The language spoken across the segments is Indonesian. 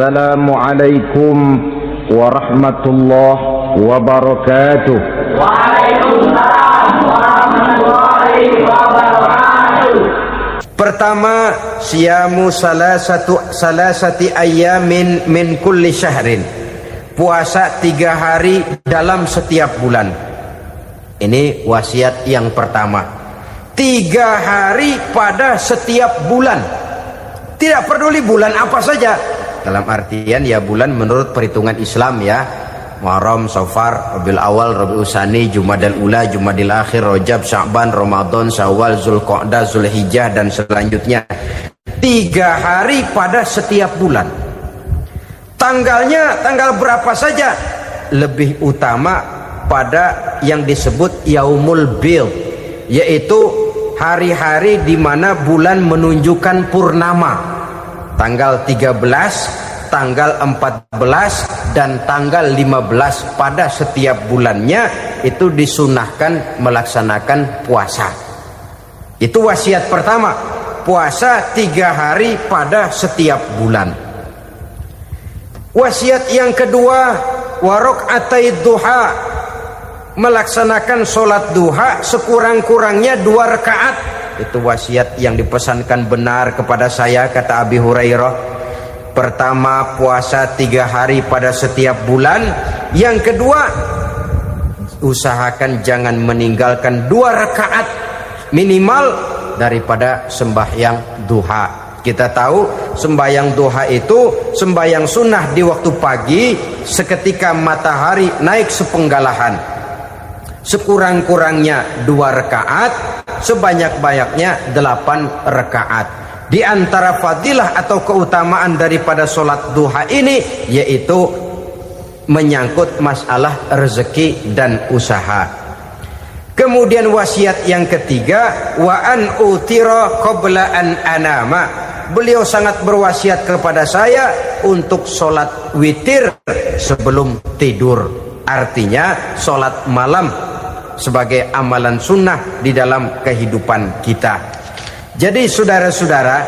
Assalamualaikum warahmatullahi wabarakatuh. Waalaikumsalam warahmatullahi wabarakatuh. Pertama, siyamu salasati ayamin min kulli syahrin. Puasa 3 hari dalam setiap bulan. Ini wasiat yang pertama. 3 hari pada setiap bulan. Tidak peduli bulan apa saja. Dalam artian ya bulan menurut perhitungan Islam ya. Muharram, Safar, Rabiul Awal, Rabiul Tsani, Jumadal Ula, Jumadil Akhir, Rajab, Sya'ban, Ramadan, Syawal, Zulqa'dah, Zulhijjah dan selanjutnya. 3 hari pada setiap bulan. Tanggalnya tanggal berapa saja. Lebih utama pada yang disebut Yaumul Bid, yaitu hari-hari di mana bulan menunjukkan purnama. Tanggal 13, tanggal 14 dan tanggal 15 pada setiap bulannya itu disunahkan melaksanakan puasa. Itu wasiat pertama, puasa 3 hari pada setiap bulan. Wasiat yang kedua, waraqatai duha, melaksanakan sholat duha sekurang-kurangnya 2 rakaat. Itu wasiat yang dipesankan benar kepada saya, kata Abi Hurairah. Pertama, puasa 3 hari pada setiap bulan. Yang kedua, usahakan jangan meninggalkan 2 rakaat minimal daripada sembahyang duha. Kita tahu sembahyang duha itu sembahyang sunnah di waktu pagi seketika matahari naik sepenggalahan. Sekurang-kurangnya 2 rakaat, sebanyak-banyaknya 8 rakaat. Di antara fadilah atau keutamaan daripada sholat duha ini yaitu menyangkut masalah rezeki dan usaha. Kemudian wasiat yang ketiga, wa an utira qabla an anama. Beliau sangat berwasiat kepada saya untuk sholat witir sebelum tidur. Artinya sholat malam sebagai amalan sunnah di dalam kehidupan kita. Jadi saudara-saudara,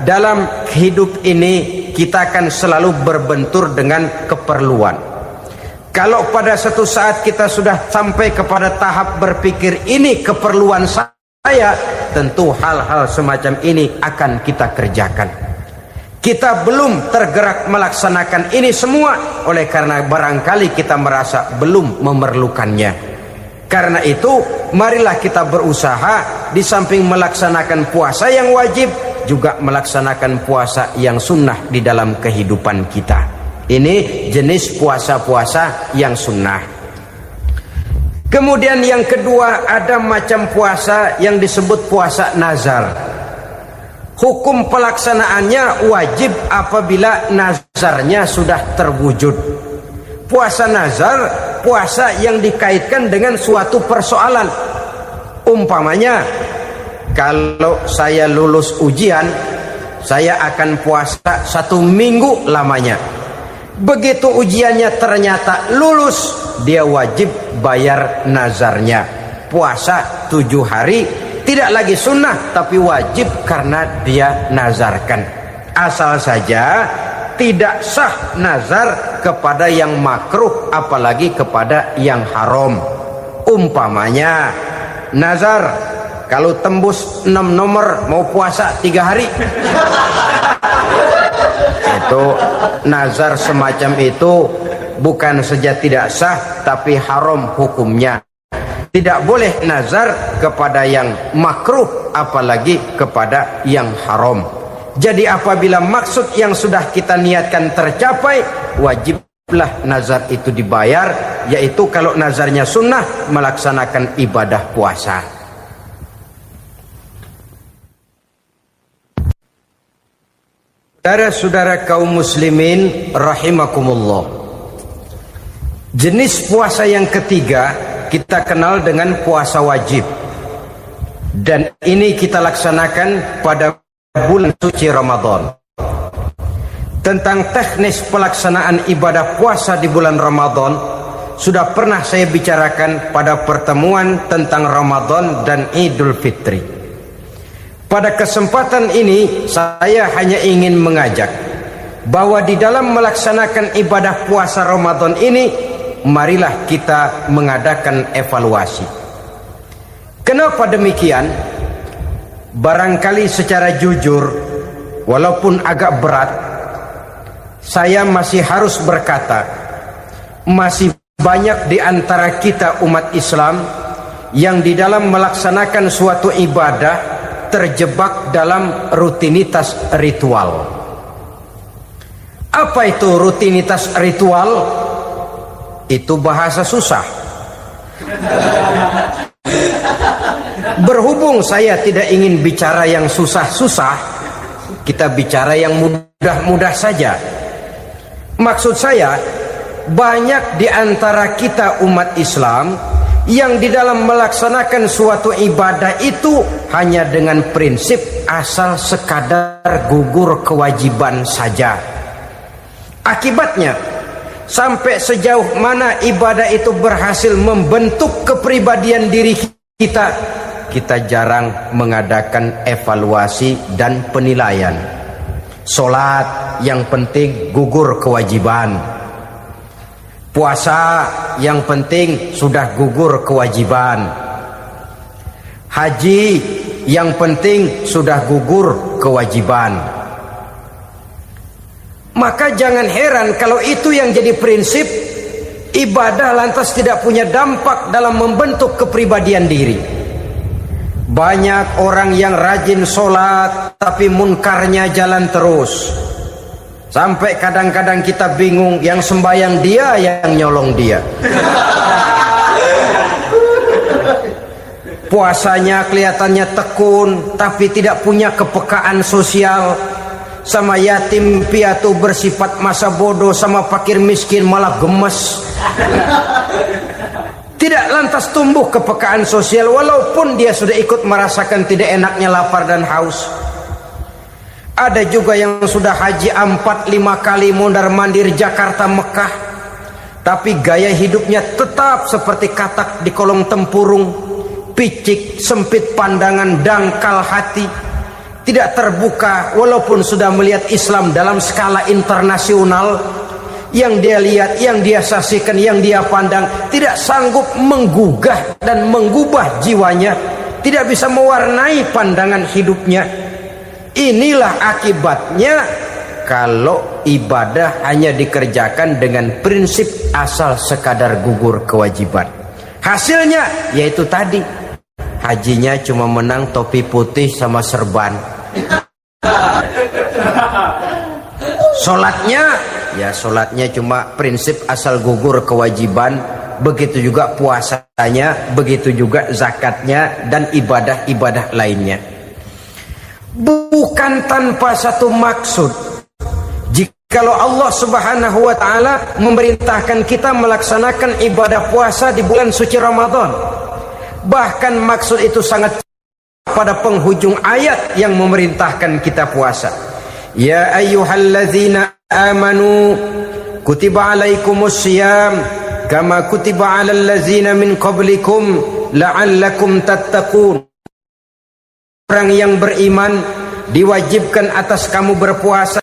dalam hidup ini kita akan selalu berbentur dengan keperluan. Kalau pada satu saat kita sudah sampai kepada tahap berpikir ini keperluan saya, tentu hal-hal semacam ini akan kita kerjakan. Kita belum tergerak melaksanakan ini semua oleh karena barangkali kita merasa belum memerlukannya. Karena itu, marilah kita berusaha di samping melaksanakan puasa yang wajib, juga melaksanakan puasa yang sunnah di dalam kehidupan kita. Ini jenis puasa-puasa yang sunnah. Kemudian yang kedua, ada macam puasa yang disebut puasa nazar. Hukum pelaksanaannya wajib apabila nazarnya sudah terwujud. Puasa nazar, puasa yang dikaitkan dengan suatu persoalan. Umpamanya, kalau saya lulus ujian, saya akan puasa 1 minggu lamanya. Begitu ujiannya ternyata lulus, dia wajib bayar nazarnya. Puasa 7 hari, tidak lagi sunnah, tapi wajib karena dia nazarkan. Asal saja tidak sah nazar kepada yang makruh, apalagi kepada yang haram. Umpamanya nazar, kalau tembus 6 nomor mau puasa 3 hari. Itu nazar semacam itu bukan saja tidak sah, tapi haram hukumnya. Tidak boleh nazar kepada yang makruh, apalagi kepada yang haram. Jadi apabila maksud yang sudah kita niatkan tercapai, wajiblah nazar itu dibayar, yaitu kalau nazarnya sunnah, melaksanakan ibadah puasa. Saudara-saudara kaum muslimin rahimakumullah, jenis puasa yang ketiga kita kenal dengan puasa wajib, dan ini kita laksanakan pada bulan suci Ramadan. Tentang teknis pelaksanaan ibadah puasa di bulan Ramadan sudah pernah saya bicarakan pada pertemuan tentang Ramadan dan Idul Fitri. Pada kesempatan ini saya hanya ingin mengajak bahwa di dalam melaksanakan ibadah puasa Ramadan ini, marilah kita mengadakan evaluasi. Kenapa demikian? Barangkali secara jujur, walaupun agak berat, saya masih harus berkata, masih banyak di antara kita umat Islam yang di dalam melaksanakan suatu ibadah terjebak dalam rutinitas ritual. Apa itu rutinitas ritual? Itu bahasa susah. Berhubung saya tidak ingin bicara yang susah-susah, kita bicara yang mudah-mudah saja. Maksud saya, banyak di antara kita umat Islam yang di dalam melaksanakan suatu ibadah itu hanya dengan prinsip asal sekadar gugur kewajiban saja. Akibatnya, sampai sejauh mana ibadah itu berhasil membentuk kepribadian diri kita, kita jarang mengadakan evaluasi dan penilaian. Solat yang penting gugur kewajiban. Puasa yang penting sudah gugur kewajiban. Haji yang penting sudah gugur kewajiban. Maka jangan heran kalau itu yang jadi prinsip, ibadah lantas tidak punya dampak dalam membentuk kepribadian diri. Banyak orang yang rajin sholat tapi munkarnya jalan terus. Sampai kadang-kadang kita bingung, yang sembahyang dia, yang nyolong dia. Puasanya kelihatannya tekun, tapi tidak punya kepekaan sosial. Sama yatim piatu bersifat masa bodoh, sama fakir miskin malah gemes. Tidak lantas tumbuh kepekaan sosial, walaupun dia sudah ikut merasakan tidak enaknya lapar dan haus. Ada juga yang sudah haji 4-5 kali mondar-mandir Jakarta Mekah, tapi gaya hidupnya tetap seperti katak di kolong tempurung, picik, sempit pandangan, dangkal hati, tidak terbuka walaupun sudah melihat Islam dalam skala internasional. Yang dia lihat, yang dia saksikan, yang dia pandang tidak sanggup menggugah dan mengubah jiwanya, tidak bisa mewarnai pandangan hidupnya. Inilah akibatnya kalau ibadah hanya dikerjakan dengan prinsip asal sekadar gugur kewajiban. Hasilnya yaitu tadi, hajinya cuma menang topi putih sama serban. Sholatnya cuma prinsip asal gugur kewajiban. Begitu juga puasanya, begitu juga zakatnya dan ibadah-ibadah lainnya. Bukan tanpa satu maksud. Jikalau Allah Subhanahu wa taala memerintahkan kita melaksanakan ibadah puasa di bulan suci Ramadan, bahkan maksud itu sangat pada penghujung ayat yang memerintahkan kita puasa. Ya ayyuhalladzina amanu kutiba alaikumus syiyam kama kutiba alal ladzina min qablikum la'allakum tattaqun. Orang yang beriman diwajibkan atas kamu berpuasa,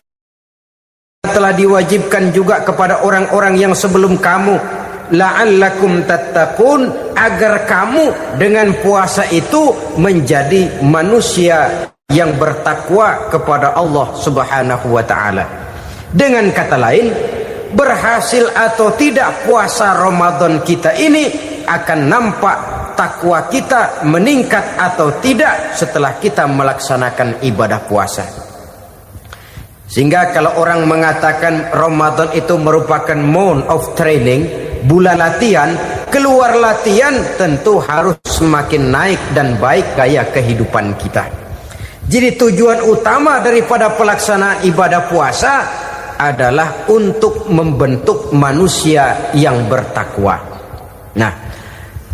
telah diwajibkan juga kepada orang-orang yang sebelum kamu, la'allakum tattaqun, agar kamu dengan puasa itu menjadi manusia yang bertakwa kepada Allah Subhanahu wa taala. Dengan kata lain, berhasil atau tidak puasa Ramadan kita ini akan nampak takwa kita meningkat atau tidak setelah kita melaksanakan ibadah puasa. Sehingga kalau orang mengatakan Ramadan itu merupakan month of training, bulan latihan, keluar latihan tentu harus semakin naik dan baik gaya kehidupan kita. Jadi tujuan utama daripada pelaksanaan ibadah puasa adalah untuk membentuk manusia yang bertakwa. Nah,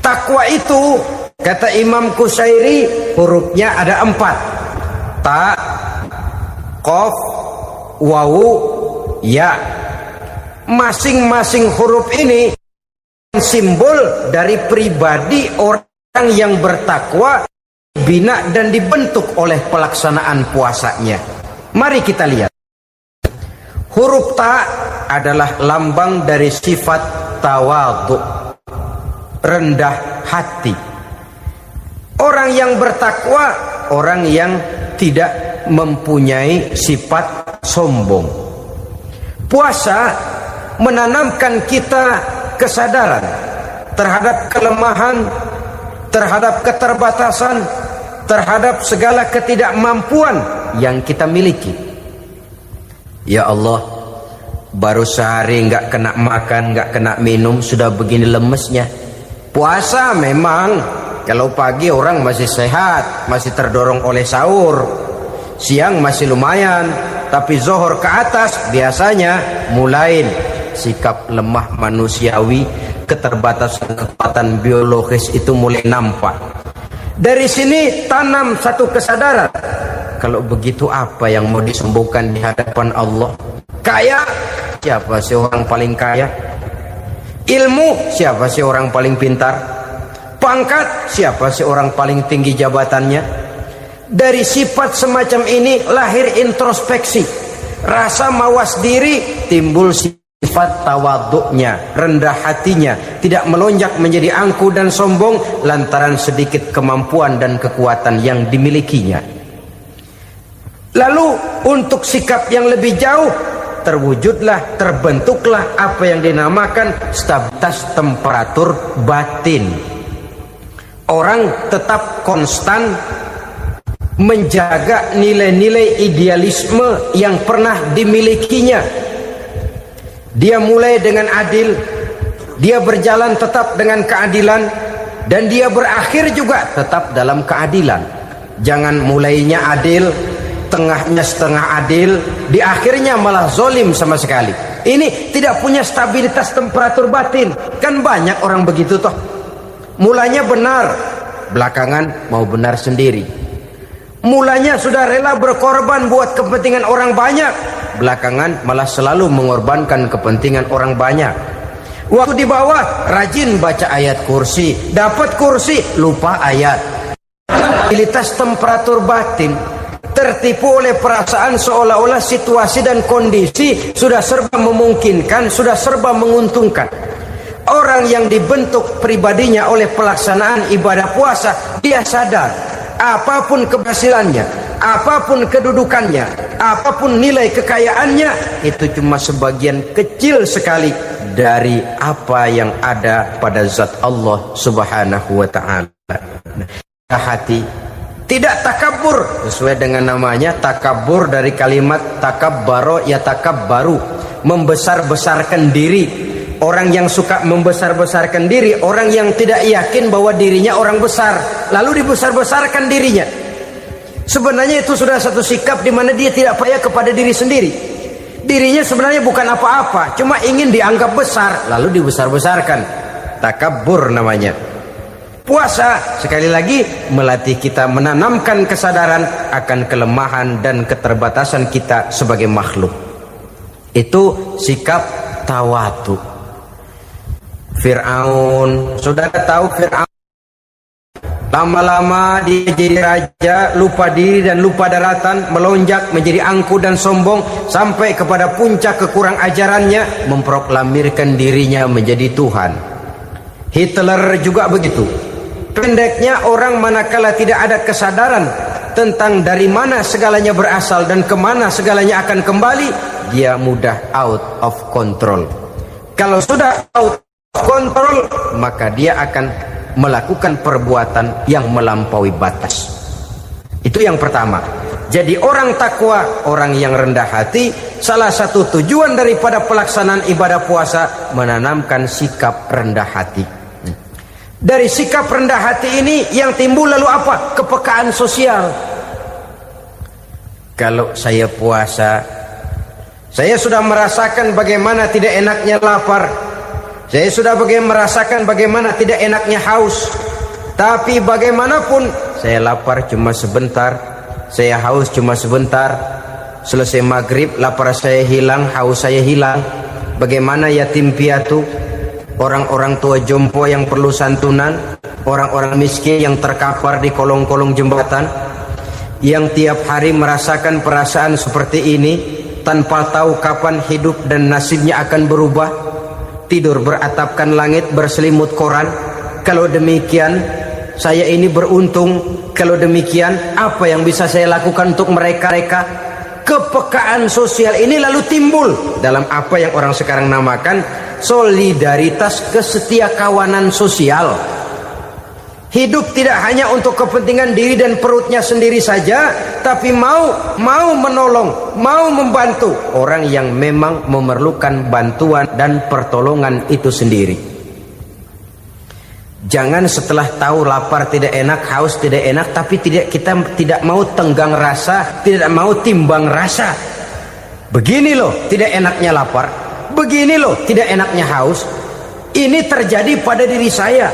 takwa itu kata Imam Qusairi hurufnya ada 4. Ta, qaf, wawu, ya. Masing-masing huruf ini simbol dari pribadi orang yang bertakwa, bina dan dibentuk oleh pelaksanaan puasanya. Mari kita lihat. Huruf ta adalah lambang dari sifat tawadhu, rendah hati. Orang yang bertakwa, orang yang tidak mempunyai sifat sombong. Puasa menanamkan kita kesadaran terhadap kelemahan, terhadap keterbatasan, terhadap segala ketidakmampuan yang kita miliki. Ya Allah, baru sehari nggak kena makan, nggak kena minum, sudah begini lemesnya. Puasa memang, kalau pagi orang masih sehat, masih terdorong oleh sahur, siang masih lumayan, tapi zuhur ke atas biasanya mulai sikap lemah manusiawi, keterbatasan kekuatan biologis itu mulai nampak. Dari sini tanam satu kesadaran. Kalau begitu apa yang mau disembuhkan di hadapan Allah? Kaya, siapa sih orang paling kaya? Ilmu, siapa sih orang paling pintar? Pangkat, siapa sih orang paling tinggi jabatannya? Dari sifat semacam ini lahir introspeksi, rasa mawas diri, timbul sifat tawaduknya, rendah hatinya, tidak melonjak menjadi angkuh dan sombong lantaran sedikit kemampuan dan kekuatan yang dimilikinya. Lalu untuk sikap yang lebih jauh, terwujudlah, terbentuklah apa yang dinamakan stabilitas temperatur batin. Orang tetap konstan menjaga nilai-nilai idealisme yang pernah dimilikinya. Dia mulai dengan adil, dia berjalan tetap dengan keadilan, dan dia berakhir juga tetap dalam keadilan. Jangan mulainya adil, tengahnya setengah adil, di akhirnya malah zolim sama sekali. Ini tidak punya stabilitas temperatur batin. Kan banyak orang begitu toh. Mulanya benar, belakangan mau benar sendiri. Mulanya sudah rela berkorban buat kepentingan orang banyak, belakangan malah selalu mengorbankan kepentingan orang banyak. Waktu di bawah rajin baca ayat kursi, dapat kursi lupa ayat. Stabilitas temperatur batin, tertipu oleh perasaan seolah-olah situasi dan kondisi sudah serba memungkinkan, sudah serba menguntungkan. Orang yang dibentuk pribadinya oleh pelaksanaan ibadah puasa, dia sadar apapun keberhasilannya, apapun kedudukannya, apapun nilai kekayaannya, itu cuma sebagian kecil sekali dari apa yang ada pada zat Allah Subhanahu wa ta'ala. Hati tidak takabur, sesuai dengan namanya takabur dari kalimat takabbaro ya takabbaru, membesar-besarkan diri. Orang yang suka membesar-besarkan diri, orang yang tidak yakin bahwa dirinya orang besar, lalu dibesar-besarkan dirinya. Sebenarnya itu sudah satu sikap di mana dia tidak percaya kepada diri sendiri. Dirinya sebenarnya bukan apa-apa, cuma ingin dianggap besar, lalu dibesar-besarkan. Takabbur namanya. Puasa sekali lagi melatih kita menanamkan kesadaran akan kelemahan dan keterbatasan kita sebagai makhluk. Itu sikap tawadhu. Fir'aun, saudara tahu Fir'aun, lama-lama dia jadi raja, lupa diri dan lupa daratan, melonjak menjadi angkuh dan sombong sampai kepada puncak kekurang ajarannya, memproklamirkan dirinya menjadi Tuhan. Hitler juga begitu. Pendeknya orang manakala tidak ada kesadaran tentang dari mana segalanya berasal dan kemana segalanya akan kembali, dia mudah out of control. Kalau sudah out kontrol, maka dia akan melakukan perbuatan yang melampaui batas. Itu yang pertama. Jadi orang takwa, orang yang rendah hati, salah satu tujuan daripada pelaksanaan ibadah puasa menanamkan sikap rendah hati. Dari sikap rendah hati ini yang timbul lalu apa? Kepekaan sosial. Kalau saya puasa, saya sudah merasakan bagaimana tidak enaknya lapar. Saya sudah merasakan bagaimana tidak enaknya haus. Tapi bagaimanapun, saya lapar cuma sebentar, saya haus cuma sebentar. Selesai maghrib, lapar saya hilang, haus saya hilang. Bagaimana yatim piatu, orang-orang tua jompo yang perlu santunan, orang-orang miskin yang terkapar di kolong-kolong jembatan, yang tiap hari merasakan perasaan seperti ini. tanpa tahu kapan hidup dan nasibnya akan berubah, tidur beratapkan langit berselimut koran. Kalau demikian saya ini beruntung, kalau demikian apa yang bisa saya lakukan untuk mereka? Kepekaan sosial ini lalu timbul dalam apa yang orang sekarang namakan solidaritas kesetiakawanan sosial. Hidup tidak hanya untuk kepentingan diri dan perutnya sendiri saja, tapi mau menolong, mau membantu orang yang memang memerlukan bantuan dan pertolongan itu sendiri. Jangan setelah tahu lapar tidak enak, haus tidak enak, tapi kita tidak mau tenggang rasa, tidak mau timbang rasa. Begini loh tidak enaknya lapar, begini loh tidak enaknya haus. Ini terjadi pada diri saya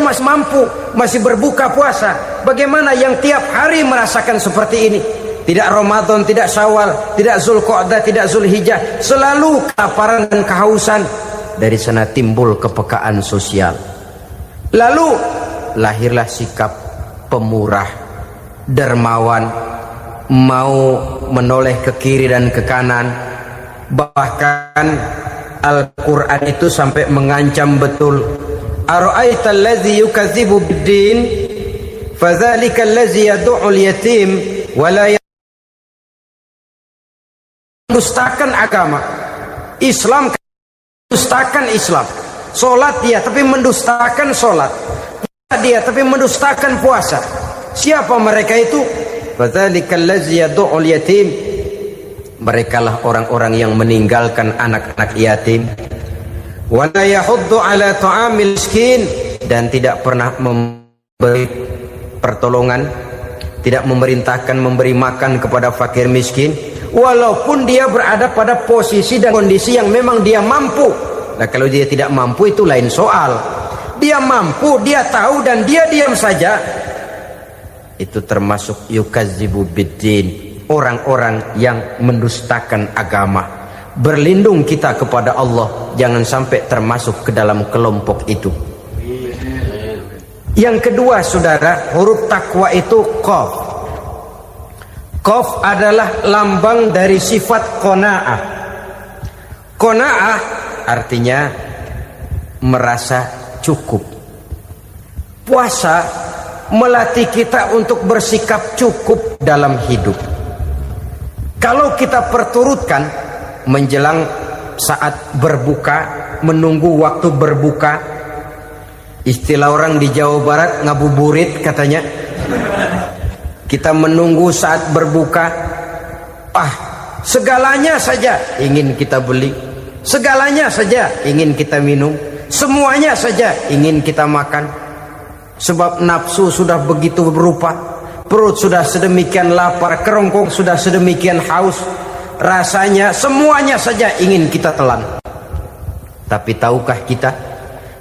masih mampu, masih berbuka puasa. Bagaimana yang tiap hari merasakan seperti ini? Tidak Ramadan, tidak Syawal, tidak Zulqa'dah, tidak Zulhijjah, selalu kelaparan dan kehausan. Dari sana timbul kepekaan sosial. Lalu lahirlah sikap pemurah, dermawan, mau menoleh ke kiri dan ke kanan. Bahkan Al-Quran itu sampai mengancam betul. Ara'aita allazi yukadzibu bid-din fadzalika allazi yad'ul yatim wa la mendustakan agama. Islam mendustakan Islam. Solat dia tapi mendustakan solat. Puasa dia tapi mendustakan puasa. Siapa mereka itu? Fadzalika allazi yad'ul yatim. Merekalah orang-orang yang meninggalkan anak-anak yatim. Wa la yahuddu ala ta'amil miskin, dan tidak pernah memberi pertolongan, tidak memerintahkan memberi makan kepada fakir miskin, walaupun dia berada pada posisi dan kondisi yang memang dia mampu. Nah, kalau dia tidak mampu itu lain soal. Dia mampu, dia tahu dan dia diam saja. Itu termasuk yukadzibu biddin, orang-orang yang mendustakan agama. Berlindung kita kepada Allah, jangan sampai termasuk ke dalam kelompok itu. Yang kedua, saudara, huruf takwa itu qaf. Qaf adalah lambang dari sifat qanaah. Qanaah artinya merasa cukup. Puasa melatih kita untuk bersikap cukup dalam hidup. Kalau kita perturutkan menjelang saat berbuka, menunggu waktu berbuka, istilah orang di Jawa Barat ngabuburit katanya. Kita menunggu saat berbuka, segalanya saja ingin kita beli, segalanya saja ingin kita minum, semuanya saja ingin kita makan. Sebab nafsu sudah begitu berupa, perut sudah sedemikian lapar, kerongkong sudah sedemikian haus, rasanya semuanya saja ingin kita telan. Tapi tahukah kita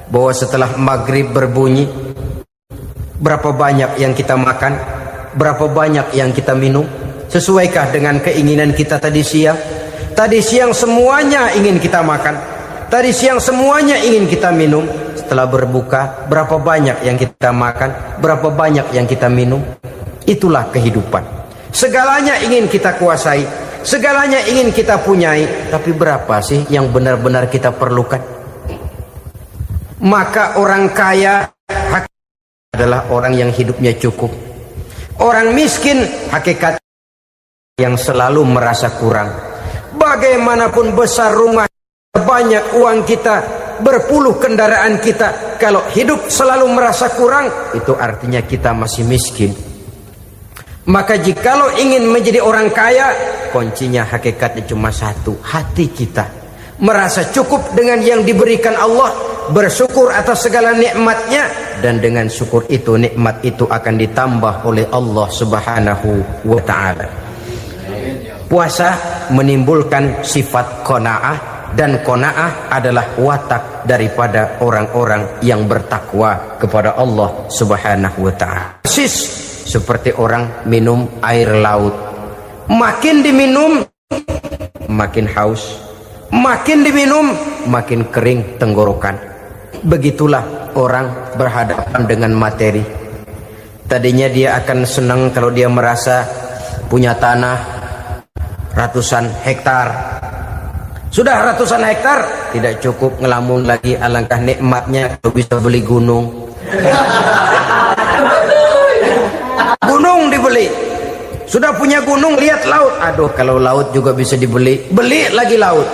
bahwa setelah maghrib berbunyi, berapa banyak yang kita makan, berapa banyak yang kita minum? Sesuaikah dengan keinginan kita tadi siang? Tadi siang semuanya ingin kita makan, tadi siang semuanya ingin kita minum. Setelah berbuka, berapa banyak yang kita makan, berapa banyak yang kita minum? Itulah kehidupan. Segalanya ingin kita kuasai, segalanya ingin kita punyai, tapi berapa sih yang benar-benar kita perlukan? Maka orang kaya adalah orang yang hidupnya cukup. Orang miskin hakikat yang selalu merasa kurang. Bagaimanapun besar rumah, banyak uang kita, berpuluh kendaraan kita, kalau hidup selalu merasa kurang, itu artinya kita masih miskin. Maka jikalau ingin menjadi orang kaya, kuncinya hakikatnya cuma satu, hati kita merasa cukup dengan yang diberikan Allah, bersyukur atas segala nikmatnya, dan dengan syukur itu, nikmat itu akan ditambah oleh Allah Subhanahu wa ta'ala. Puasa menimbulkan sifat qanaah, dan qanaah adalah watak daripada orang-orang yang bertakwa kepada Allah Subhanahu wa ta'ala. Persis seperti orang minum air laut, makin diminum makin haus, makin diminum makin kering tenggorokan. Begitulah orang berhadapan dengan materi. Tadinya dia akan senang kalau dia merasa punya tanah, ratusan hektar. Sudah ratusan hektar, tidak cukup ngelamun lagi, alangkah nikmatnya kalau bisa beli gunung. Gunung dibeli. Sudah punya gunung, lihat laut. Aduh, kalau laut juga bisa dibeli, beli lagi laut.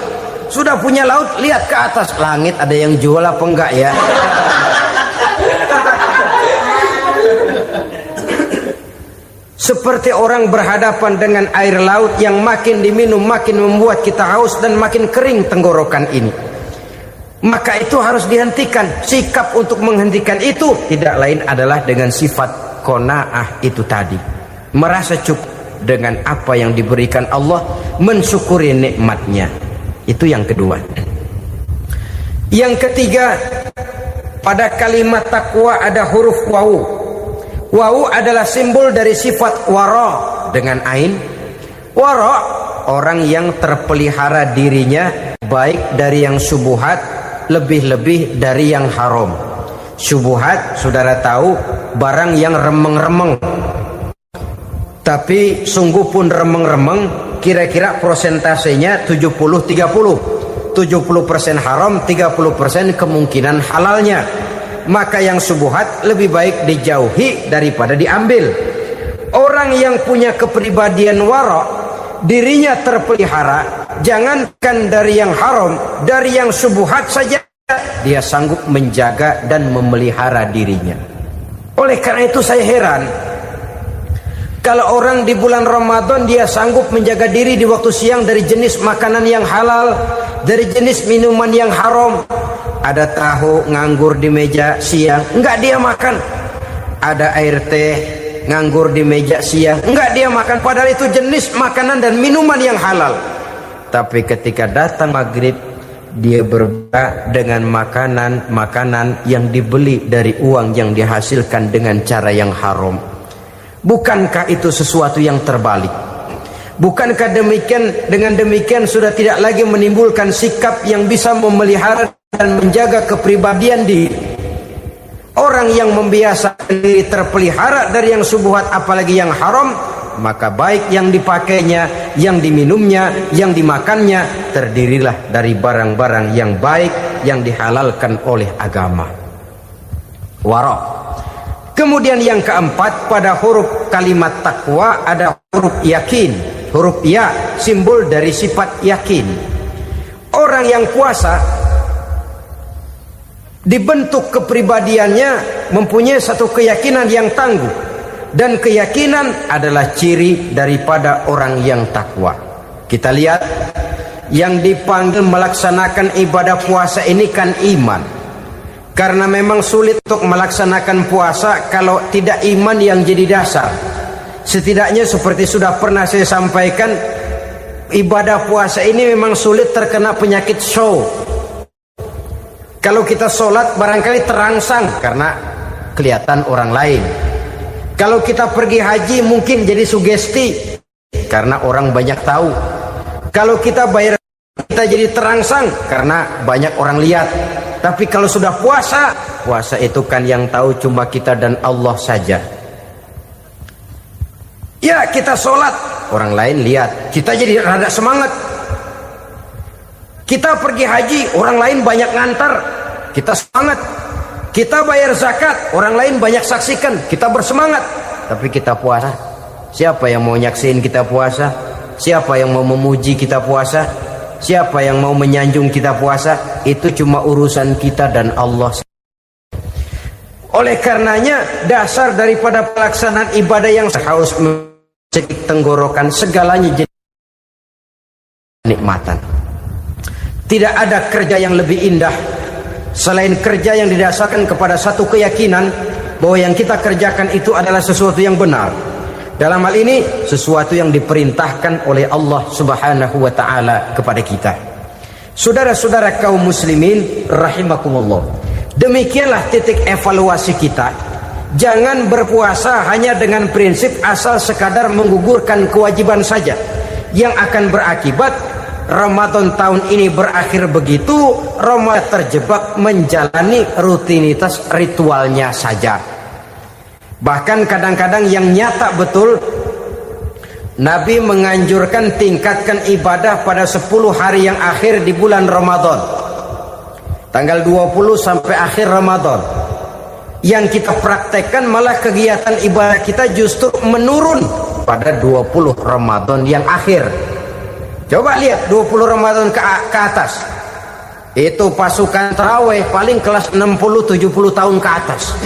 Sudah punya laut, lihat ke atas langit, ada yang jual apa enggak ya? Seperti orang berhadapan dengan air laut yang makin diminum makin membuat kita haus dan makin kering tenggorokan ini. Maka itu harus dihentikan. Sikap untuk menghentikan itu tidak lain adalah dengan sifat qanaah itu tadi. Merasa cukup dengan apa yang diberikan Allah, mensyukuri nikmatnya. Itu yang kedua. Yang ketiga, pada kalimat takwa ada huruf wawu. Wawu adalah simbol dari sifat wara dengan ain. Wara, orang yang terpelihara dirinya baik dari yang syubhat, lebih-lebih dari yang haram. Syubhat, saudara tahu, barang yang remeng-remeng. Tapi sungguh pun remeng-remeng, kira-kira prosentasenya 70-30. 70% haram, 30% kemungkinan halalnya. Maka yang syubhat lebih baik dijauhi daripada diambil. Orang yang punya kepribadian wara, dirinya terpelihara, jangankan dari yang haram, dari yang syubhat saja dia sanggup menjaga dan memelihara dirinya. Oleh karena itu saya heran, kalau orang di bulan Ramadan dia sanggup menjaga diri di waktu siang dari jenis makanan yang halal, dari jenis minuman yang haram. Ada tahu nganggur di meja siang, enggak dia makan. Ada air teh nganggur di meja siang, enggak dia makan. Padahal itu jenis makanan dan minuman yang halal. Tapi ketika datang maghrib, dia berbuka dengan makanan yang dibeli dari uang yang dihasilkan dengan cara yang haram. Bukankah itu sesuatu yang terbalik? Bukankah dengan demikian sudah tidak lagi menimbulkan sikap yang bisa memelihara dan menjaga kepribadian diri? Orang yang membiasakan diri terpelihara dari yang syubhat apalagi yang haram, maka baik yang dipakainya, yang diminumnya, yang dimakannya terdirilah dari barang-barang yang baik yang dihalalkan oleh agama. Wara. Kemudian yang keempat, pada huruf kalimat takwa ada huruf yakin. Huruf ya, simbol dari sifat yakin. Orang yang puasa dibentuk kepribadiannya mempunyai satu keyakinan yang tangguh. Dan keyakinan adalah ciri daripada orang yang takwa. Kita lihat, yang dipanggil melaksanakan ibadah puasa ini kan iman. Karena memang sulit untuk melaksanakan puasa kalau tidak iman yang jadi dasar. Setidaknya seperti sudah pernah saya sampaikan, ibadah puasa ini memang sulit terkena penyakit show. Kalau kita sholat barangkali terangsang karena kelihatan orang lain. Kalau kita pergi haji mungkin jadi sugesti karena orang banyak tahu. Kalau kita bayar kita jadi terangsang karena banyak orang lihat. Tapi kalau sudah puasa itu kan yang tahu cuma kita dan Allah saja. Ya, kita sholat, orang lain lihat, kita jadi rada semangat. Kita pergi haji, orang lain banyak ngantar, kita semangat. Kita bayar zakat, orang lain banyak saksikan, kita bersemangat. Tapi kita puasa, siapa yang mau nyaksiin kita puasa? Siapa yang mau memuji kita puasa? Siapa yang mau menyanjung kita puasa? Itu cuma urusan kita dan Allah. Oleh karenanya, dasar daripada pelaksanaan ibadah yang harus mencegah tenggorokan segalanya jadi nikmatan. Tidak ada kerja yang lebih indah selain kerja yang didasarkan kepada satu keyakinan bahwa yang kita kerjakan itu adalah sesuatu yang benar. Dalam hal ini sesuatu yang diperintahkan oleh Allah Subhanahu wa taala kepada kita. Saudara-saudara kaum muslimin rahimakumullah. Demikianlah titik evaluasi kita. Jangan berpuasa hanya dengan prinsip asal sekadar menggugurkan kewajiban saja, yang akan berakibat Ramadan tahun ini berakhir begitu, Ramadan terjebak menjalani rutinitas ritualnya saja. Bahkan kadang-kadang yang nyata betul, Nabi menganjurkan tingkatkan ibadah pada 10 hari yang akhir di bulan Ramadan. Tanggal 20 sampai akhir Ramadan. Yang kita praktekkan malah kegiatan ibadah kita justru menurun pada 20 Ramadan yang akhir. Coba lihat 20 Ramadan ke atas. Itu pasukan tarawih paling kelas 60-70 tahun ke atas.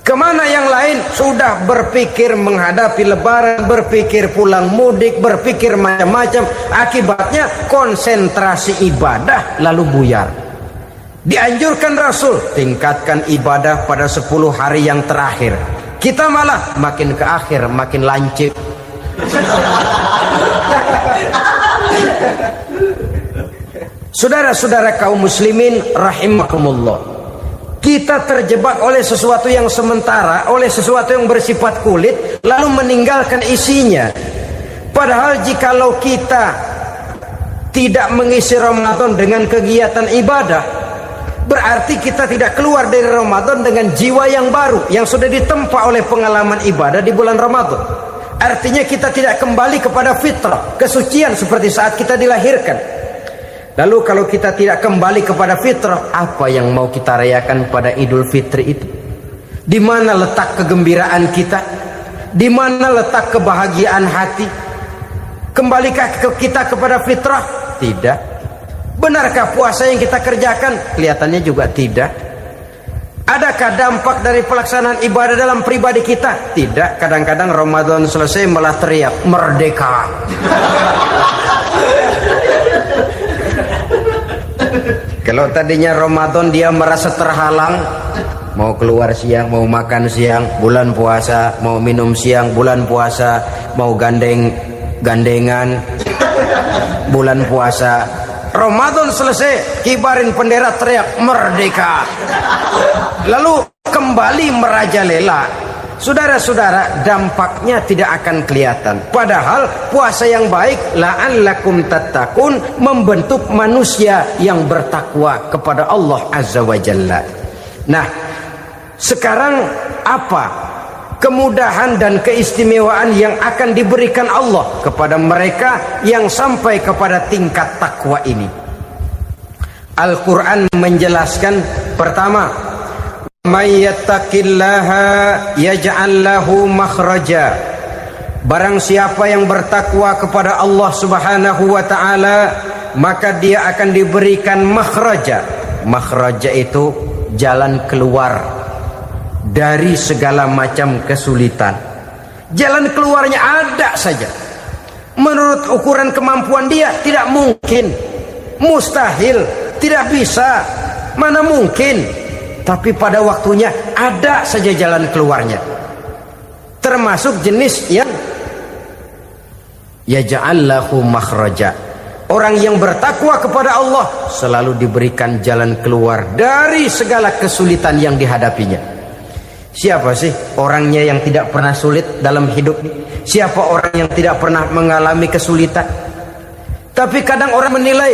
Kemana yang lain sudah berpikir menghadapi lebaran, berpikir pulang mudik, berpikir macam-macam. Akibatnya konsentrasi ibadah lalu buyar. Dianjurkan Rasul tingkatkan ibadah pada 10 hari yang terakhir. Kita malah makin ke akhir makin lancip. Saudara-saudara kaum muslimin rahimakumullah, kita terjebak oleh sesuatu yang sementara, oleh sesuatu yang bersifat kulit, lalu meninggalkan isinya. Padahal jikalau kita tidak mengisi Ramadan dengan kegiatan ibadah, berarti kita tidak keluar dari Ramadan dengan jiwa yang baru, yang sudah ditempa oleh pengalaman ibadah di bulan Ramadan. Artinya kita tidak kembali kepada fitrah, kesucian seperti saat kita dilahirkan. Lalu kalau kita tidak kembali kepada fitrah, apa yang mau kita rayakan pada Idul Fitri itu? Di mana letak kegembiraan kita? Di mana letak kebahagiaan hati? Kembalikah kita kepada fitrah? Tidak. Benarkah puasa yang kita kerjakan? Kelihatannya juga tidak. Adakah dampak dari pelaksanaan ibadah dalam pribadi kita? Tidak. Kadang-kadang Ramadan selesai malah teriak merdeka. Kalau tadinya Ramadan dia merasa terhalang, mau keluar siang, mau makan siang, bulan puasa, mau minum siang, bulan puasa, mau gandengan, bulan puasa. Ramadan selesai, kibarin bendera, teriak merdeka. Lalu kembali merajalela. Saudara-saudara, dampaknya tidak akan kelihatan. Padahal puasa yang baik, la'allakum tattaqun, membentuk manusia yang bertakwa kepada Allah Azza wa Jalla. Nah, sekarang apa kemudahan dan keistimewaan yang akan diberikan Allah kepada mereka yang sampai kepada tingkat takwa ini? Al-Quran menjelaskan, pertama, may yattaqillaha yaj'al lahu makhraja. Barang siapa yang bertakwa kepada Allah Subhanahu wa taala, maka dia akan diberikan makhraja. Makhraja itu jalan keluar dari segala macam kesulitan. Jalan keluarnya ada saja. Menurut ukuran kemampuan dia tidak mungkin, mustahil, tidak bisa, mana mungkin. Tapi pada waktunya ada saja jalan keluarnya. Termasuk jenis yang yaj'al lahu makhraja. Orang yang bertakwa kepada Allah selalu diberikan jalan keluar dari segala kesulitan yang dihadapinya. Siapa sih orangnya yang tidak pernah sulit dalam hidup ini? Siapa orang yang tidak pernah mengalami kesulitan? Tapi kadang orang menilai,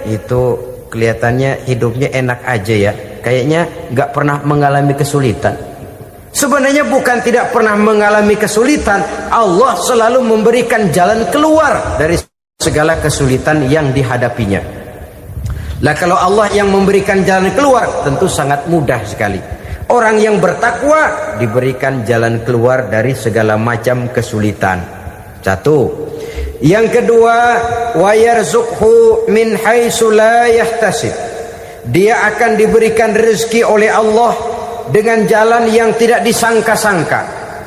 itu kelihatannya hidupnya enak aja ya, kayaknya gak pernah mengalami kesulitan. Sebenarnya bukan tidak pernah mengalami kesulitan, Allah selalu memberikan jalan keluar dari segala kesulitan yang dihadapinya. Lah kalau Allah yang memberikan jalan keluar, tentu sangat mudah sekali. Orang yang bertakwa diberikan jalan keluar dari segala macam kesulitan. Satu. Yang kedua, wa yarzuqhu min haitsu la yahtasib. Dia akan diberikan rezeki oleh Allah dengan jalan yang tidak disangka-sangka.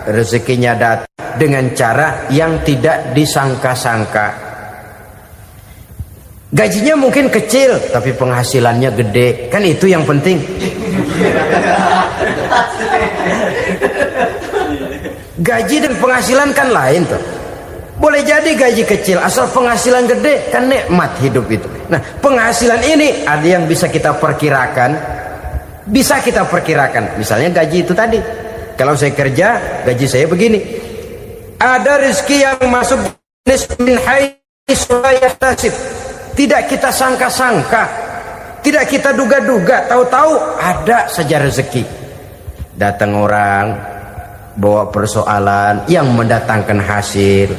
Rezekinya datang dengan cara yang tidak disangka-sangka. Gajinya mungkin kecil, tapi penghasilannya gede. Kan itu yang penting. Gaji dan penghasilan kan lain tuh. Boleh jadi gaji kecil, asal penghasilan gede, kan nikmat hidup itu. Nah, penghasilan ini ada yang bisa kita perkirakan. Bisa kita perkirakan. Misalnya gaji itu tadi. Kalau saya kerja, gaji saya begini. Ada rezeki yang masuk min haitsu la yahtasib. Tidak kita sangka-sangka, tidak kita duga-duga, tahu-tahu ada saja rezeki. Datang orang bawa persoalan yang mendatangkan hasil.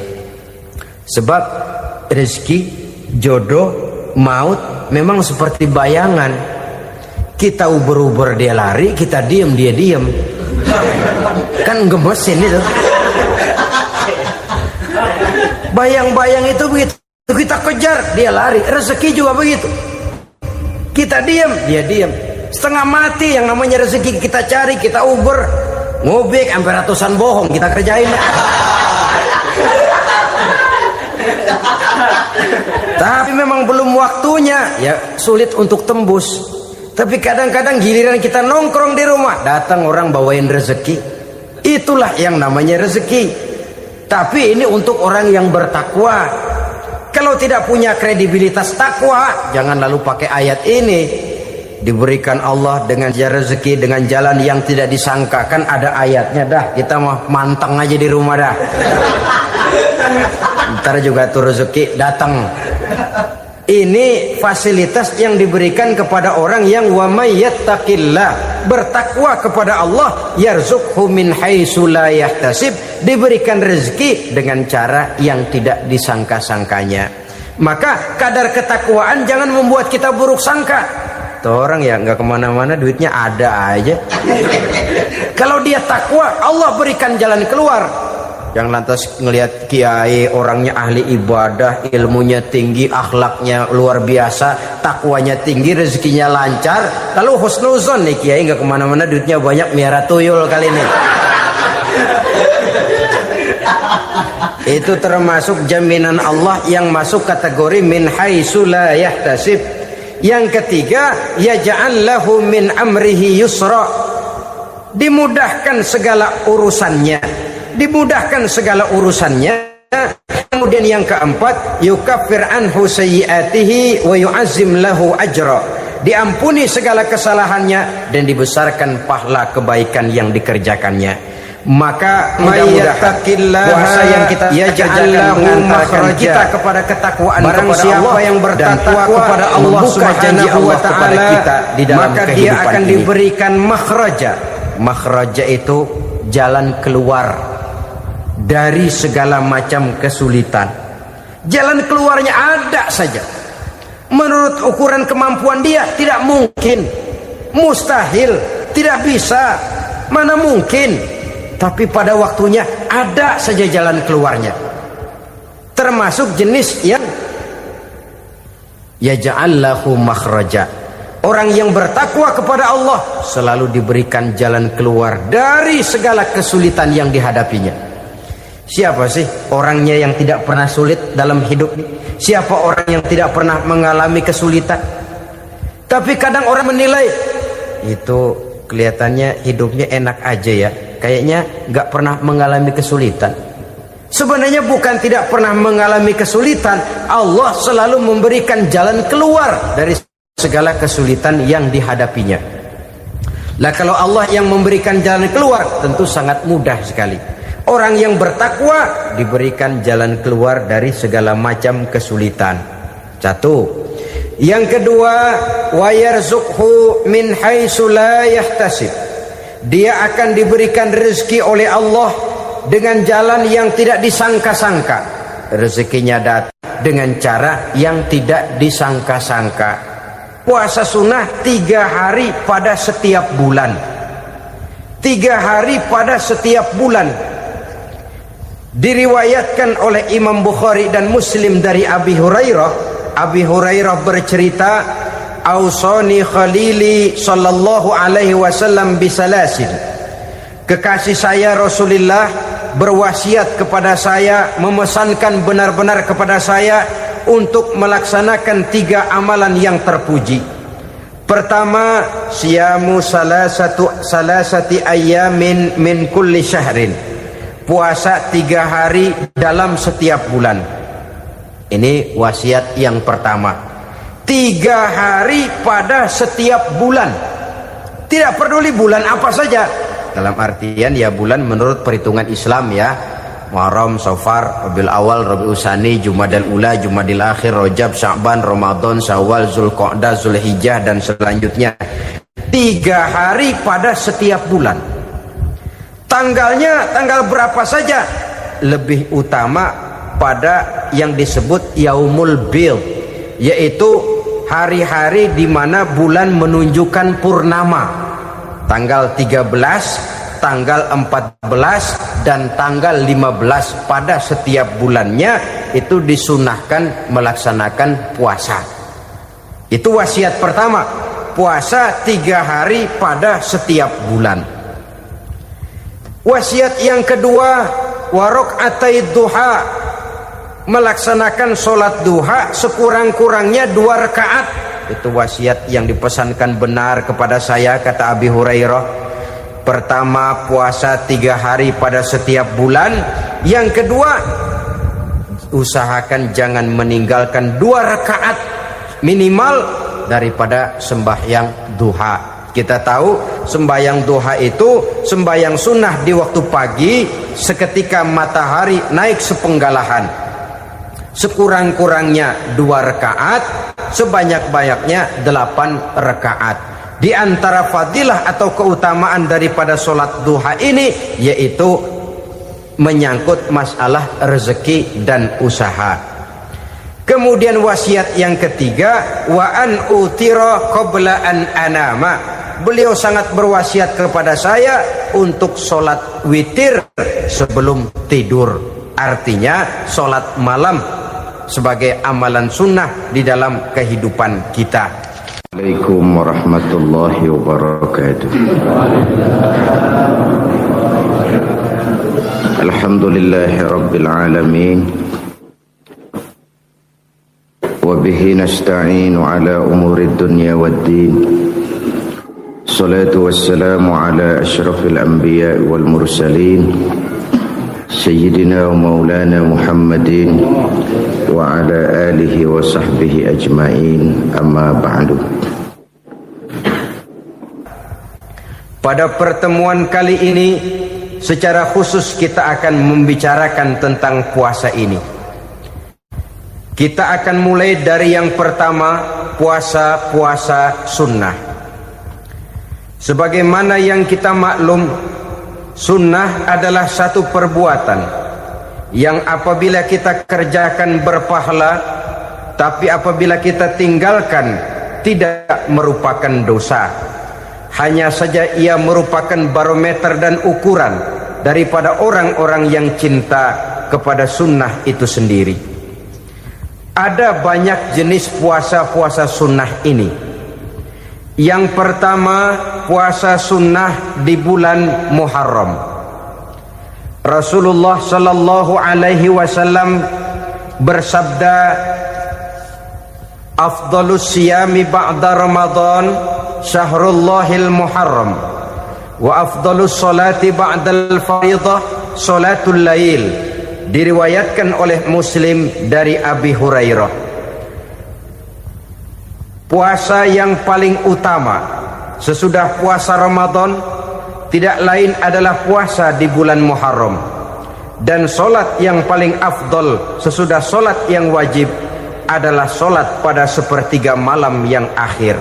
Sebab rezeki, jodoh, maut memang seperti bayangan. Kita uber-uber dia lari, kita diem dia diem. Kan gemesin itu. Bayang-bayang itu begitu. Kita kejar, dia lari. Rezeki juga begitu. Kita diem, dia diem. Setengah mati yang namanya rezeki kita cari, kita uber, ngobek sampai ratusan bohong kita kerjain. Tapi memang belum waktunya, ya sulit untuk tembus. Tapi kadang-kadang giliran kita nongkrong di rumah, datang orang bawain rezeki. Itulah yang namanya rezeki. Tapi ini untuk orang yang bertakwa. Kalau tidak punya kredibilitas takwa, jangan lalu pakai ayat ini. Diberikan Allah dengan rezeki dengan jalan yang tidak disangka. Kan ada ayatnya dah. Kita mah manteng aja di rumah dah. Ntar juga tuh rezeki datang. Ini fasilitas yang diberikan kepada orang yang wa may yattaqillah, bertakwa kepada Allah, yarzuqhu min haitsu la yahtasib, diberikan rezeki dengan cara yang tidak disangka-sangkanya. Maka kadar ketakwaan jangan membuat kita buruk sangka. Tuh orang ya nggak kemana-mana, duitnya ada aja. Kalau dia takwa, Allah berikan jalan keluar. Yang lantas ngelihat kiai orangnya ahli ibadah, ilmunya tinggi, akhlaknya luar biasa, takwanya tinggi, rezekinya lancar, lalu husnuzon nih kiai nggak kemana-mana, duitnya banyak, miara tuyul kali ini. Itu termasuk jaminan Allah yang masuk kategori min haitsu la yahtasib. Yang ketiga, yaj'al lahu min amrihi yusra, dimudahkan segala urusannya. Dimudahkan segala urusannya. Kemudian yang keempat, yukaffir anhu sayyiatihi wa yu'azzim lahu ajra, diampuni segala kesalahannya dan dibesarkan pahala kebaikan yang dikerjakannya. Maka mudah-mudahan puasa yang kita kerjakan mengantarkan kita kepada ketakwaan kepada siapa Allah, yang bertakwa kepada Allah Subhanahu wa taala kita di dalam maka dia akan ini diberikan makhraja. Makhraja itu jalan keluar dari segala macam kesulitan. Jalan keluarnya ada saja. Menurut ukuran kemampuan dia tidak mungkin, mustahil, tidak bisa, mana mungkin. Tapi pada waktunya ada saja jalan keluarnya. Termasuk jenis yang yaj'al lahu makhraja. Orang yang bertakwa kepada Allah selalu diberikan jalan keluar dari segala kesulitan yang dihadapinya. Siapa sih orangnya yang tidak pernah sulit dalam hidup ini? Siapa orang yang tidak pernah mengalami kesulitan? Tapi kadang orang menilai itu kelihatannya hidupnya enak aja ya, kayaknya nggak pernah mengalami kesulitan. Sebenarnya bukan tidak pernah mengalami kesulitan, Allah selalu memberikan jalan keluar dari segala kesulitan yang dihadapinya. Lah kalau Allah yang memberikan jalan keluar, tentu sangat mudah sekali. Orang yang bertakwa diberikan jalan keluar dari segala macam kesulitan. Satu. Yang kedua, wa yarzuqhu min haitsu la yahtasib. Dia akan diberikan rezeki oleh Allah dengan jalan yang tidak disangka-sangka. Rezekinya datang dengan cara yang tidak disangka-sangka. Puasa sunnah 3 hari pada setiap bulan. 3 hari pada setiap bulan. Diriwayatkan oleh Imam Bukhari dan Muslim dari Abi Hurairah. Abi Hurairah bercerita, Ausani Khalili sallallahu alaihi wasallam bisalasin. Kekasih saya Rasulullah berwasiat kepada saya, memesankan benar-benar kepada saya untuk melaksanakan 3 amalan yang terpuji. Pertama, siyamu salasati ayyamin min kulli syahrin. Puasa 3 hari dalam setiap bulan. Ini wasiat yang pertama. 3 hari pada setiap bulan. Tidak peduli bulan apa saja. Dalam artian ya bulan menurut perhitungan Islam ya. Muharram, Safar, Rabiul Awal, Rabiul Tsani, Jumadal Ula, Jumadil Akhir, Rajab, Sya'ban, Ramadan, Syawal, Zulqa'dah, Zulhijjah dan selanjutnya. 3 hari pada setiap bulan. Tanggalnya tanggal berapa saja, lebih utama pada yang disebut Yaumul Bid, yaitu hari-hari di mana bulan menunjukkan purnama. Tanggal 13, tanggal 14 dan tanggal 15 pada setiap bulannya itu disunahkan melaksanakan puasa. Itu wasiat pertama, puasa 3 hari pada setiap bulan. Wasiat yang kedua, warok'atai duha, melaksanakan sholat duha sekurang-kurangnya 2 rakaat. Itu wasiat yang dipesankan benar kepada saya, kata Abi Hurairah. Pertama, puasa 3 hari pada setiap bulan. Yang kedua, usahakan jangan meninggalkan 2 rakaat minimal daripada sembahyang duha. Kita tahu sembahyang duha itu sembahyang sunnah di waktu pagi seketika matahari naik sepenggalahan. Sekurang-kurangnya 2 rakaat, sebanyak-banyaknya 8 rakaat. Di antara fadilah atau keutamaan daripada sholat duha ini yaitu menyangkut masalah rezeki dan usaha. Kemudian wasiat yang ketiga, wa an utira qabla an anama. Beliau sangat berwasiat kepada saya untuk sholat witir sebelum tidur. Artinya sholat malam sebagai amalan sunnah di dalam kehidupan kita. Assalamualaikum warahmatullahi wabarakatuh. Alhamdulillahi rabbil alamin. Wa bihi nasta'inu ala umuri dunya waddin. Salatu wassalamu ala ashrafil anbiya wal mursalin Sayyidina wa maulana Muhammadin wa ala alihi wa sahbihi ajma'in, amma ba'du. Pada pertemuan kali ini secara khusus kita akan membicarakan tentang puasa ini. Kita akan mulai dari yang pertama, puasa sunnah. Sebagaimana yang kita maklum, sunnah adalah satu perbuatan yang apabila kita kerjakan berpahala, tapi apabila kita tinggalkan tidak merupakan dosa. Hanya saja ia merupakan barometer dan ukuran daripada orang-orang yang cinta kepada sunnah itu sendiri. Ada banyak jenis puasa-puasa sunnah ini. Yang pertama, puasa sunnah di bulan Muharram. Rasulullah sallallahu alaihi wasallam bersabda, afdalus siyami ba'da Ramadan syahrullahil Muharram, wa afdalus salati ba'dal fariḍah salatul lail. Diriwayatkan oleh Muslim dari Abi Hurairah. Puasa yang paling utama sesudah puasa Ramadan tidak lain adalah puasa di bulan Muharram. Dan solat yang paling afdol sesudah solat yang wajib adalah solat pada sepertiga malam yang akhir.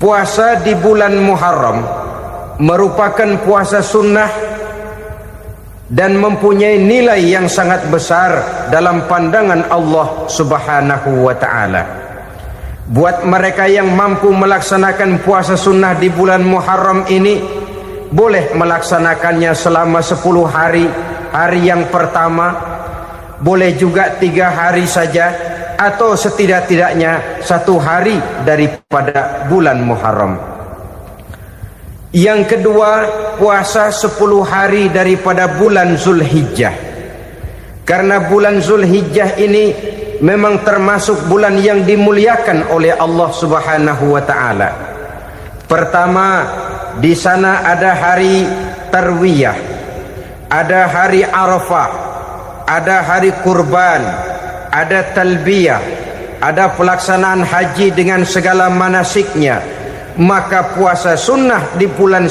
Puasa di bulan Muharram merupakan puasa sunnah dan mempunyai nilai yang sangat besar dalam pandangan Allah Subhanahu wa ta'ala. Buat mereka yang mampu melaksanakan puasa sunnah di bulan Muharram ini, boleh melaksanakannya selama 10 hari. Hari yang pertama, boleh juga 3 hari saja, atau setidak-tidaknya 1 hari daripada bulan Muharram. Yang kedua, puasa 10 hari daripada bulan Zulhijjah. Karena bulan Zulhijjah ini memang termasuk bulan yang dimuliakan oleh Allah Subhanahu wa ta'ala. Pertama, di sana ada hari Tarwiyah, ada hari Arafah, ada hari kurban, ada talbiyah, ada pelaksanaan haji dengan segala manasiknya. Maka puasa sunnah di bulan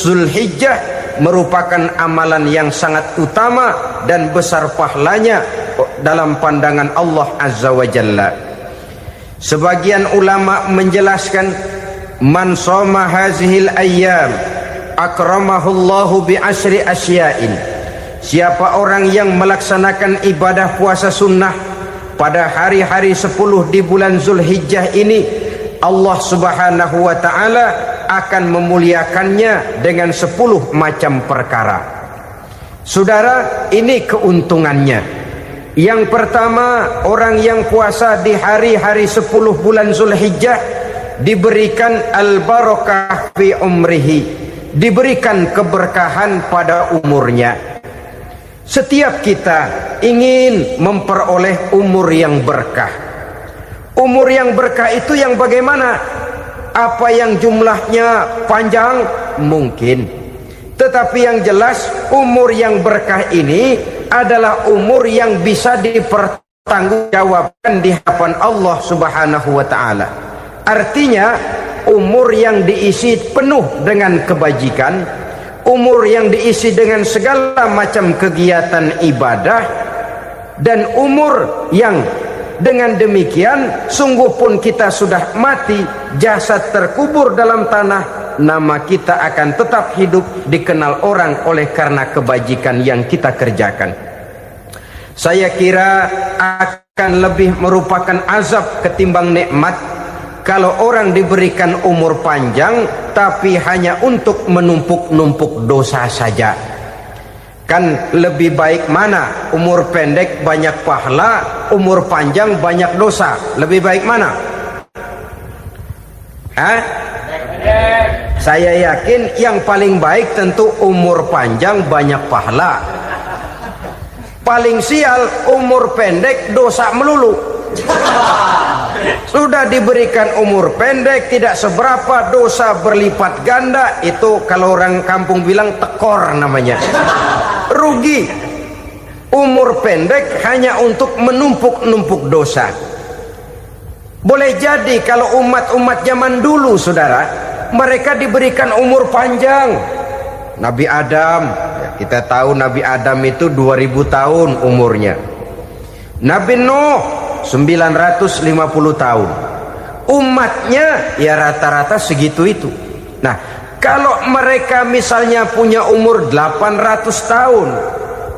Zulhijjah merupakan amalan yang sangat utama dan besar pahalanya dalam pandangan Allah Azza wa Jalla. Sebagian ulama menjelaskan, man shoma hazihil ayyam akramahullahu bi asri asya'in. Siapa orang yang melaksanakan ibadah puasa sunnah pada hari-hari 10 di bulan Zulhijjah ini, Allah Subhanahu wa taala akan memuliakannya dengan 10 macam perkara. Saudara, ini keuntungannya. Yang pertama, orang yang puasa di hari-hari 10 bulan Zulhijjah diberikan al-barakah fi umrihi, diberikan keberkahan pada umurnya. Setiap kita ingin memperoleh umur yang berkah. Umur yang berkah itu yang bagaimana? Apa yang jumlahnya panjang? Mungkin. Tetapi yang jelas umur yang berkah ini adalah umur yang bisa dipertanggungjawabkan di hadapan Allah Subhanahu wa taala. Artinya umur yang diisi penuh dengan kebajikan, umur yang diisi dengan segala macam kegiatan ibadah, dan umur yang dengan demikian sungguh pun kita sudah mati, jasad terkubur dalam tanah, nama kita akan tetap hidup, dikenal orang oleh karena kebajikan yang kita kerjakan. Saya kira akan lebih merupakan azab ketimbang nikmat kalau orang diberikan umur panjang tapi hanya untuk menumpuk-numpuk dosa saja. Kan lebih baik mana? Umur pendek banyak pahala, umur panjang banyak dosa. Lebih baik mana? Saya yakin yang paling baik tentu umur panjang banyak pahala. Paling sial umur pendek dosa melulu. Sudah diberikan umur pendek tidak seberapa, dosa berlipat ganda. Itu kalau orang kampung bilang tekor namanya. Rugi. Umur pendek hanya untuk menumpuk-numpuk dosa. Boleh jadi kalau umat-umat zaman dulu, saudara, mereka diberikan umur panjang. Nabi Adam, kita tahu Nabi Adam itu 2000 tahun umurnya. Nabi Nuh 950 tahun. Umatnya ya rata-rata segitu itu. Nah, kalau mereka misalnya punya umur 800 tahun,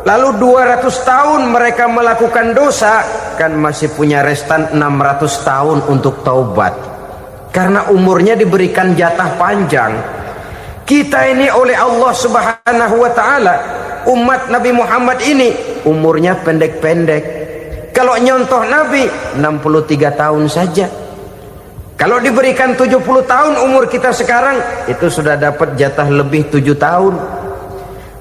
lalu 200 tahun mereka melakukan dosa, kan masih punya restan 600 tahun untuk taubat. Karena umurnya diberikan jatah panjang. Kita ini oleh Allah Subhanahu wa taala, umat Nabi Muhammad ini umurnya pendek-pendek. Kalau nyontoh Nabi 63 tahun saja. Kalau diberikan 70 tahun umur kita sekarang, itu sudah dapat jatah lebih 7 tahun.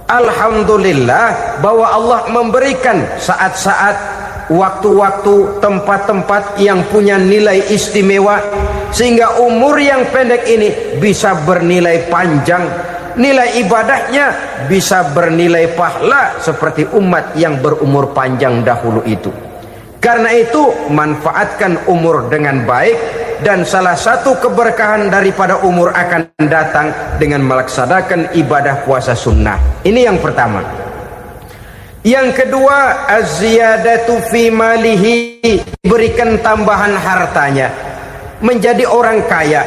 Alhamdulillah bahwa Allah memberikan saat-saat, waktu-waktu, tempat-tempat yang punya nilai istimewa, sehingga umur yang pendek ini bisa bernilai panjang, nilai ibadahnya bisa bernilai pahala seperti umat yang berumur panjang dahulu itu. Karena itu manfaatkan umur dengan baik, dan salah satu keberkahan daripada umur akan datang dengan melaksanakan ibadah puasa sunnah. Ini yang pertama. Yang kedua, az-ziyadatu fi malihi, berikan tambahan hartanya, menjadi orang kaya.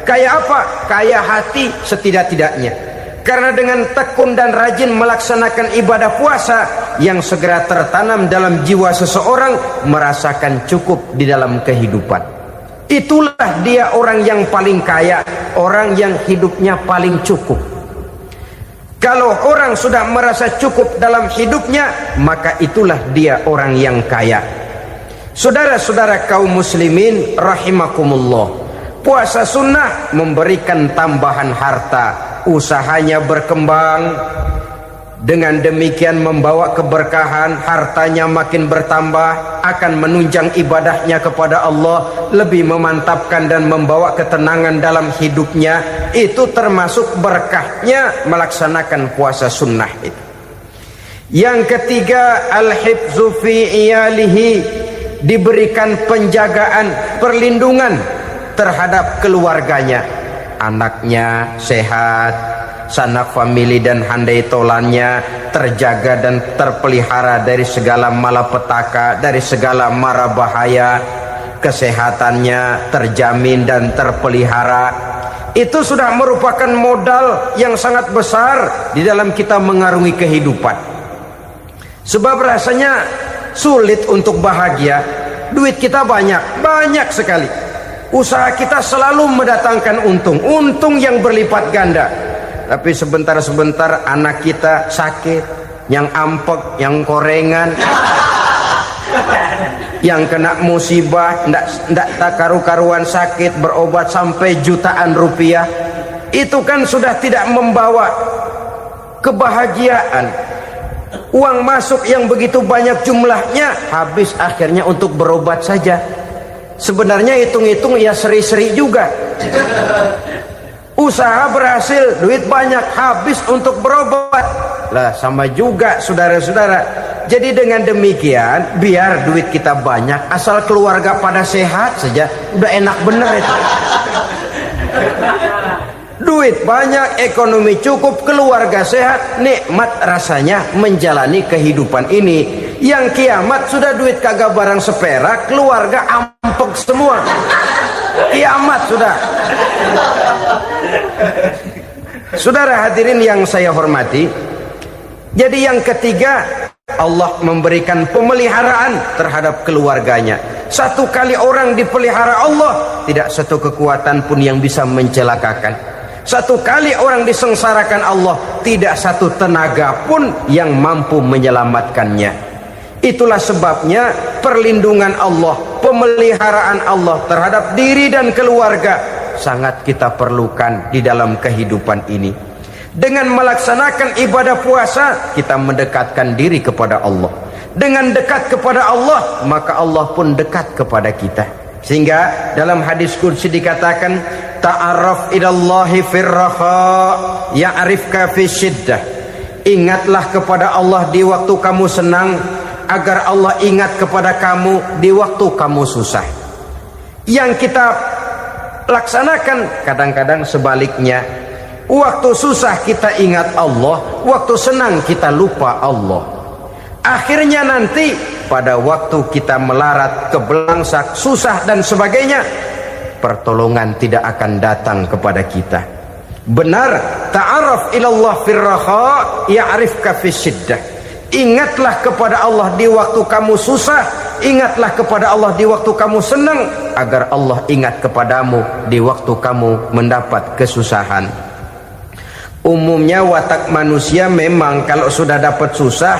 Kaya apa? Kaya hati setidak-tidaknya. Karena dengan tekun dan rajin melaksanakan ibadah puasa, yang segera tertanam dalam jiwa seseorang merasakan cukup di dalam kehidupan. Itulah dia orang yang paling kaya, orang yang hidupnya paling cukup. Kalau orang sudah merasa cukup dalam hidupnya, maka itulah dia orang yang kaya. Saudara-saudara kaum muslimin rahimakumullah, puasa sunnah memberikan tambahan harta, usahanya berkembang, dengan demikian membawa keberkahan, hartanya makin bertambah, akan menunjang ibadahnya kepada Allah, lebih memantapkan dan membawa ketenangan dalam hidupnya. Itu termasuk berkahnya melaksanakan puasa sunnah itu. Yang ketiga, al-hifzu fi iyalihi, diberikan penjagaan, perlindungan terhadap keluarganya, anaknya sehat, sanak famili dan handai tolannya terjaga dan terpelihara dari segala malapetaka, dari segala mara bahaya, kesehatannya terjamin dan terpelihara. itu sudah merupakan modal yang sangat besar di dalam kita mengarungi kehidupan. Sebab rasanya sulit untuk bahagia. Duit kita banyak sekali. Usaha kita selalu mendatangkan untung yang berlipat ganda. Tapi sebentar-sebentar anak kita sakit, yang ampek, yang korengan, yang kena musibah, ndak karu-karuan sakit, berobat sampai jutaan rupiah. Itu kan sudah tidak membawa kebahagiaan. Uang masuk yang begitu banyak jumlahnya, habis akhirnya untuk berobat saja. Sebenarnya hitung-hitung ya seri-seri juga. Usaha berhasil, duit banyak, habis untuk berobat. Lah sama juga saudara-saudara. Jadi dengan demikian, biar duit kita banyak, asal keluarga pada sehat saja, udah enak bener itu. Duit banyak, ekonomi cukup, keluarga sehat, nikmat rasanya menjalani kehidupan ini. Yang kiamat sudah duit kagak barang seperak, keluarga ampek semua. Kiamat sudah. Saudara hadirin yang saya hormati, jadi yang ketiga, Allah memberikan pemeliharaan terhadap keluarganya. Satu kali orang dipelihara Allah, tidak satu kekuatan pun yang bisa mencelakakan. Satu kali orang disengsarakan Allah, tidak satu tenaga pun yang mampu menyelamatkannya. Itulah sebabnya perlindungan Allah, pemeliharaan Allah terhadap diri dan keluarga sangat kita perlukan di dalam kehidupan ini. Dengan melaksanakan ibadah puasa, kita mendekatkan diri kepada Allah. Dengan dekat kepada Allah, maka Allah pun dekat kepada kita. Sehingga dalam hadis qudsi dikatakan, ta'arraf ilallahi firraha ya'rifka fi syiddah. Ingatlah kepada Allah di waktu kamu senang, agar Allah ingat kepada kamu di waktu kamu susah. Yang kita laksanakan kadang-kadang sebaliknya. Waktu susah kita ingat Allah, waktu senang kita lupa Allah. Akhirnya nanti pada waktu kita melarat, kebelangsak, susah dan sebagainya, pertolongan tidak akan datang kepada kita. Benar, ta'arraf ilallah firraha ya'rifka fi syiddah. Ingatlah kepada Allah di waktu kamu susah, ingatlah kepada Allah di waktu kamu senang, agar Allah ingat kepadamu di waktu kamu mendapat kesusahan. Umumnya watak manusia memang kalau sudah dapat susah,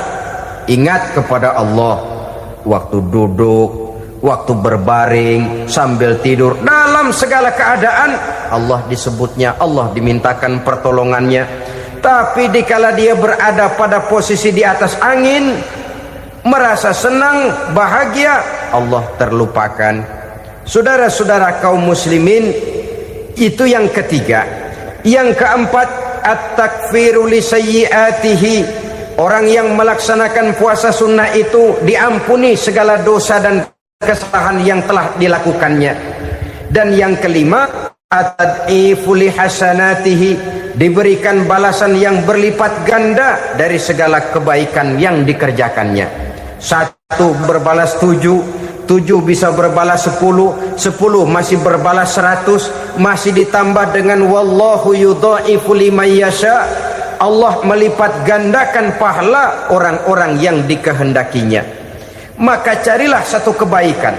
ingat kepada Allah. Waktu duduk, waktu berbaring, sambil tidur, dalam segala keadaan Allah disebutnya, Allah dimintakan pertolongannya. Tapi dikala dia berada pada posisi di atas angin, merasa senang, bahagia, Allah terlupakan. Saudara-saudara kaum muslimin, itu yang ketiga. Yang keempat, at-takfiru li sayyiatihi. Orang yang melaksanakan puasa sunnah itu diampuni segala dosa dan kesalahan yang telah dilakukannya. Dan yang kelima, at-tad'ifu li hasanatihi, diberikan balasan yang berlipat ganda dari segala kebaikan yang dikerjakannya. 1 berbalas 7, 7 bisa berbalas 10, 10 masih berbalas 100, masih ditambah dengan wallahu yudha'ifu liman yasha. Allah melipat gandakan pahala orang-orang yang dikehendakinya. Maka carilah satu kebaikan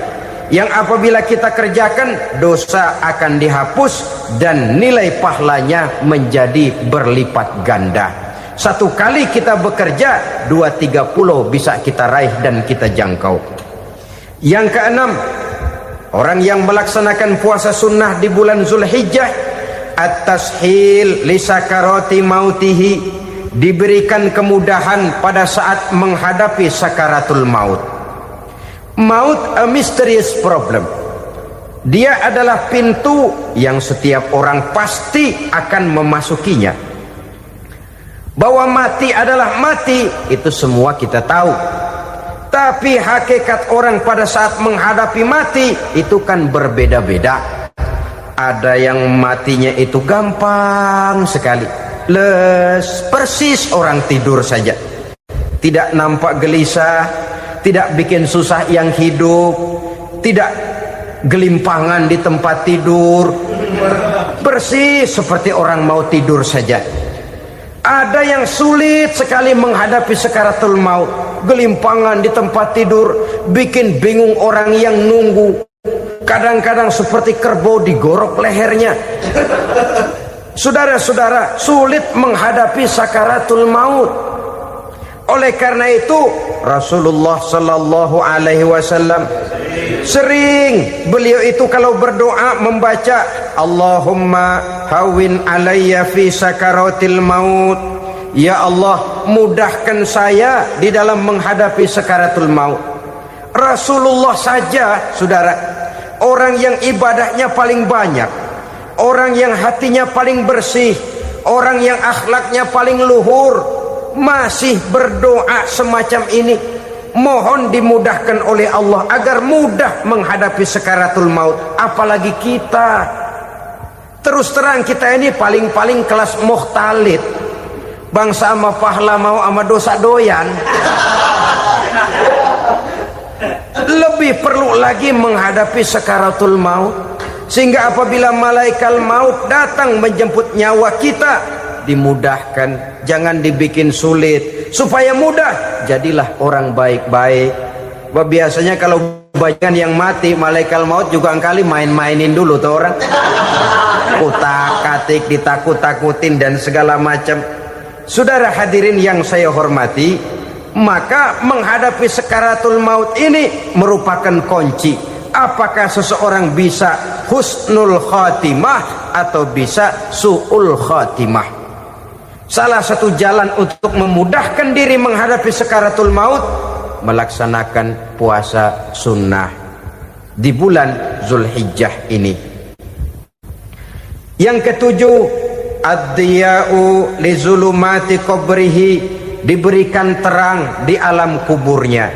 yang apabila kita kerjakan, dosa akan dihapus dan nilai pahalanya menjadi berlipat ganda. 1 kali kita bekerja, 2-3 pulau bisa kita raih dan kita jangkau. Yang keenam, orang yang melaksanakan puasa sunnah di bulan Zulhijjah, at-tashil li sakarati mautihi, diberikan kemudahan pada saat menghadapi sakaratul maut. Maut a mysterious problem. Dia adalah pintu yang setiap orang pasti akan memasukinya. Bahwa mati adalah mati, itu semua kita tahu. Tapi hakikat orang pada saat menghadapi mati itu kan berbeda-beda. Ada yang matinya itu gampang sekali, persis orang tidur saja, tidak nampak gelisah, tidak bikin susah yang hidup, tidak gelimpangan di tempat tidur, Bersih seperti orang mau tidur saja. Ada yang sulit sekali menghadapi sakaratul maut, gelimpangan di tempat tidur, bikin bingung orang yang nunggu. Kadang-kadang seperti kerbau digorok lehernya. Saudara-saudara, sulit menghadapi sakaratul maut. Oleh karena itu Rasulullah sallallahu alaihi wasallam sering beliau itu kalau berdoa membaca Allahumma hawin alayya fi sakaratil maut. Ya Allah, mudahkan saya di dalam menghadapi sakaratul maut. Rasulullah saja, saudara, orang yang ibadahnya paling banyak, orang yang hatinya paling bersih, orang yang akhlaknya paling luhur, masih berdoa semacam ini. Mohon dimudahkan oleh Allah agar mudah menghadapi sakaratul maut. Apalagi kita, terus terang kita ini paling-paling kelas mukhtalid, bangsa sama pahala mau sama dosa doyan. Lebih perlu lagi menghadapi sakaratul maut, sehingga apabila malaikat maut datang menjemput nyawa kita, dimudahkan, jangan dibikin sulit, supaya mudah. Jadilah orang baik-baik. Biasanya kalau banyak yang mati, malaikat maut juga kali main-mainin dulu tuh orang, utak-atik, ditakut-takutin dan segala macam. Saudara hadirin yang saya hormati, maka menghadapi sakaratul maut ini merupakan kunci. Apakah seseorang bisa husnul khatimah atau bisa su'ul khatimah? Salah satu jalan untuk memudahkan diri menghadapi sakaratul maut, melaksanakan puasa sunnah di bulan Zulhijjah ini. Yang ketujuh, ad-diya'u li zulumati qabrihi, diberikan terang di alam kuburnya.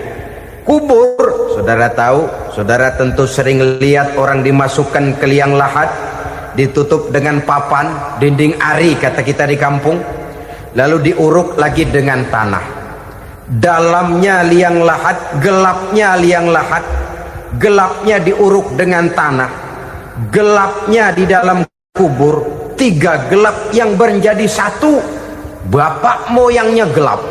Kubur, saudara tahu, saudara tentu sering lihat orang dimasukkan ke liang lahat, ditutup dengan papan, dinding ari kata kita di kampung, lalu diuruk lagi dengan tanah. Dalamnya liang lahat, gelapnya liang lahat, gelapnya diuruk dengan tanah, gelapnya di dalam kubur, tiga gelap yang menjadi satu. Bapak moyangnya gelap.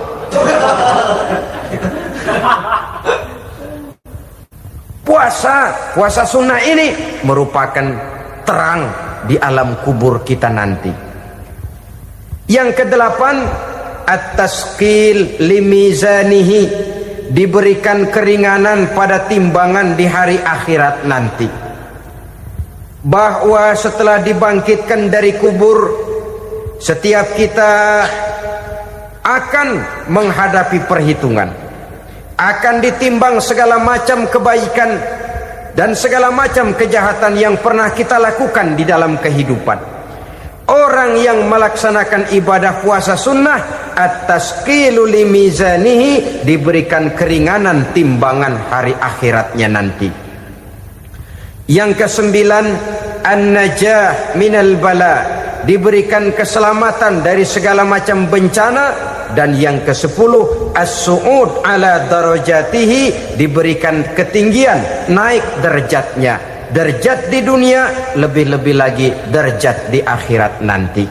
Puasa sunnah ini merupakan terang di alam kubur kita nanti. Yang kedelapan, at-tasqil limizanihi, diberikan keringanan pada timbangan di hari akhirat nanti. Bahwa setelah dibangkitkan dari kubur, setiap kita akan menghadapi perhitungan, akan ditimbang segala macam kebaikan dan segala macam kejahatan yang pernah kita lakukan di dalam kehidupan. Orang yang melaksanakan ibadah puasa sunnah, at-tasqilu limizanihi, diberikan keringanan timbangan hari akhiratnya nanti. Yang kesembilan, an-najah minal bala, diberikan keselamatan dari segala macam bencana. Dan yang ke-10, as-su'ud ala darajatihi, diberikan ketinggian, naik derajatnya, derajat di dunia, lebih-lebih lagi derajat di akhirat nanti.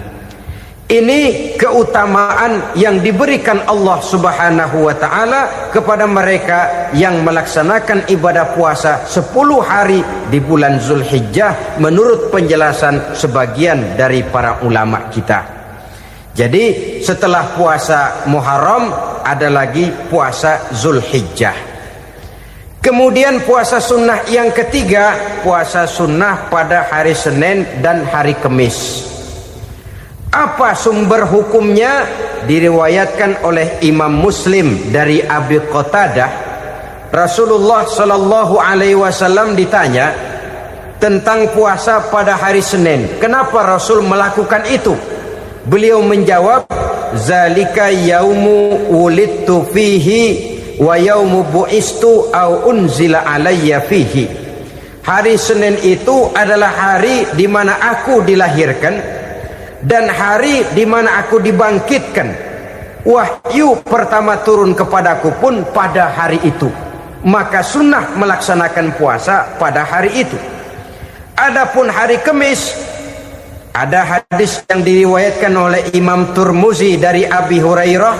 Ini keutamaan yang diberikan Allah Subhanahu wa ta'ala kepada mereka yang melaksanakan ibadah puasa 10 hari di bulan Zulhijjah menurut penjelasan sebagian dari para ulama kita. Jadi setelah puasa Muharram ada lagi puasa Zulhijjah. Kemudian puasa sunnah yang ketiga, puasa sunnah pada hari Senin dan hari Kamis. Apa sumber hukumnya? Diriwayatkan oleh Imam Muslim dari Abi Qatadah, Rasulullah sallallahu alaihi wasallam ditanya tentang puasa pada hari Senin. Kenapa Rasul melakukan itu? Beliau menjawab, zalika yaumu wulidtu fihi wa yaumu bu'istu au unzila alayya fihi. Hari Senin itu adalah hari di mana aku dilahirkan dan hari di mana aku dibangkitkan. Wahyu pertama turun kepadaku pun pada hari itu. Maka sunnah melaksanakan puasa pada hari itu. Adapun hari Kamis, Ada hadis yang diriwayatkan oleh Imam Turmuzi dari Abi Hurairah,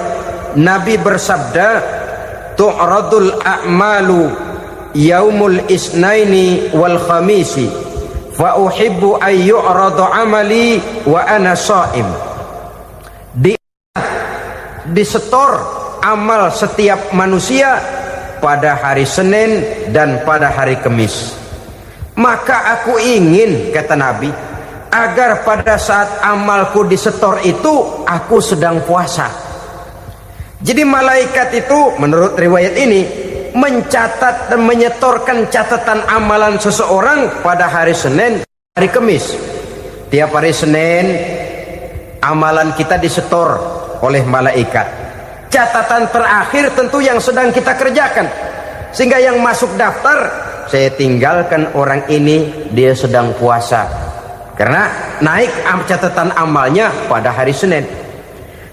Nabi bersabda, tu'radul a'malu yaumul isnaini wal khamisi fa uhibbu ay yu'radu amali wa ana sha'im. Disetor amal setiap manusia pada hari Senin dan pada hari Kamis. Maka aku ingin, kata Nabi, agar pada saat amalku disetor itu aku sedang puasa. Jadi malaikat itu menurut riwayat ini mencatat dan menyetorkan catatan amalan seseorang pada hari Senin, hari Kamis. Tiap hari Senin amalan kita disetor oleh malaikat. Catatan terakhir tentu yang sedang kita kerjakan, sehingga yang masuk daftar, saya tinggalkan orang ini, dia sedang puasa, karena naik catatan amalnya pada hari Senin.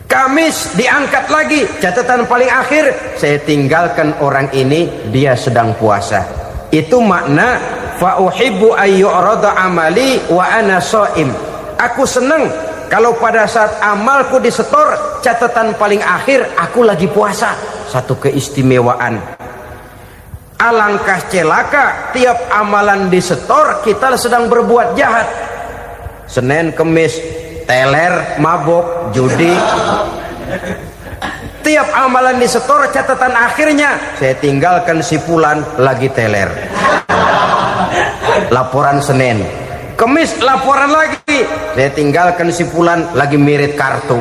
Kamis diangkat lagi, catatan paling akhir, saya tinggalkan orang ini, dia sedang puasa. Itu makna fa uhibbu ay yu'rada amali wa ana sha'im. Aku senang kalau pada saat amalku disetor, catatan paling akhir aku lagi puasa. Satu keistimewaan. Alangkah celaka tiap amalan disetor kita sedang berbuat jahat. Senin, Kemis, teler, mabok, judi. Tiap amalan disetor, catatan akhirnya saya tinggalkan si fulan lagi teler. Laporan Senin. Kemis laporan lagi, saya tinggalkan si fulan lagi mirit kartu.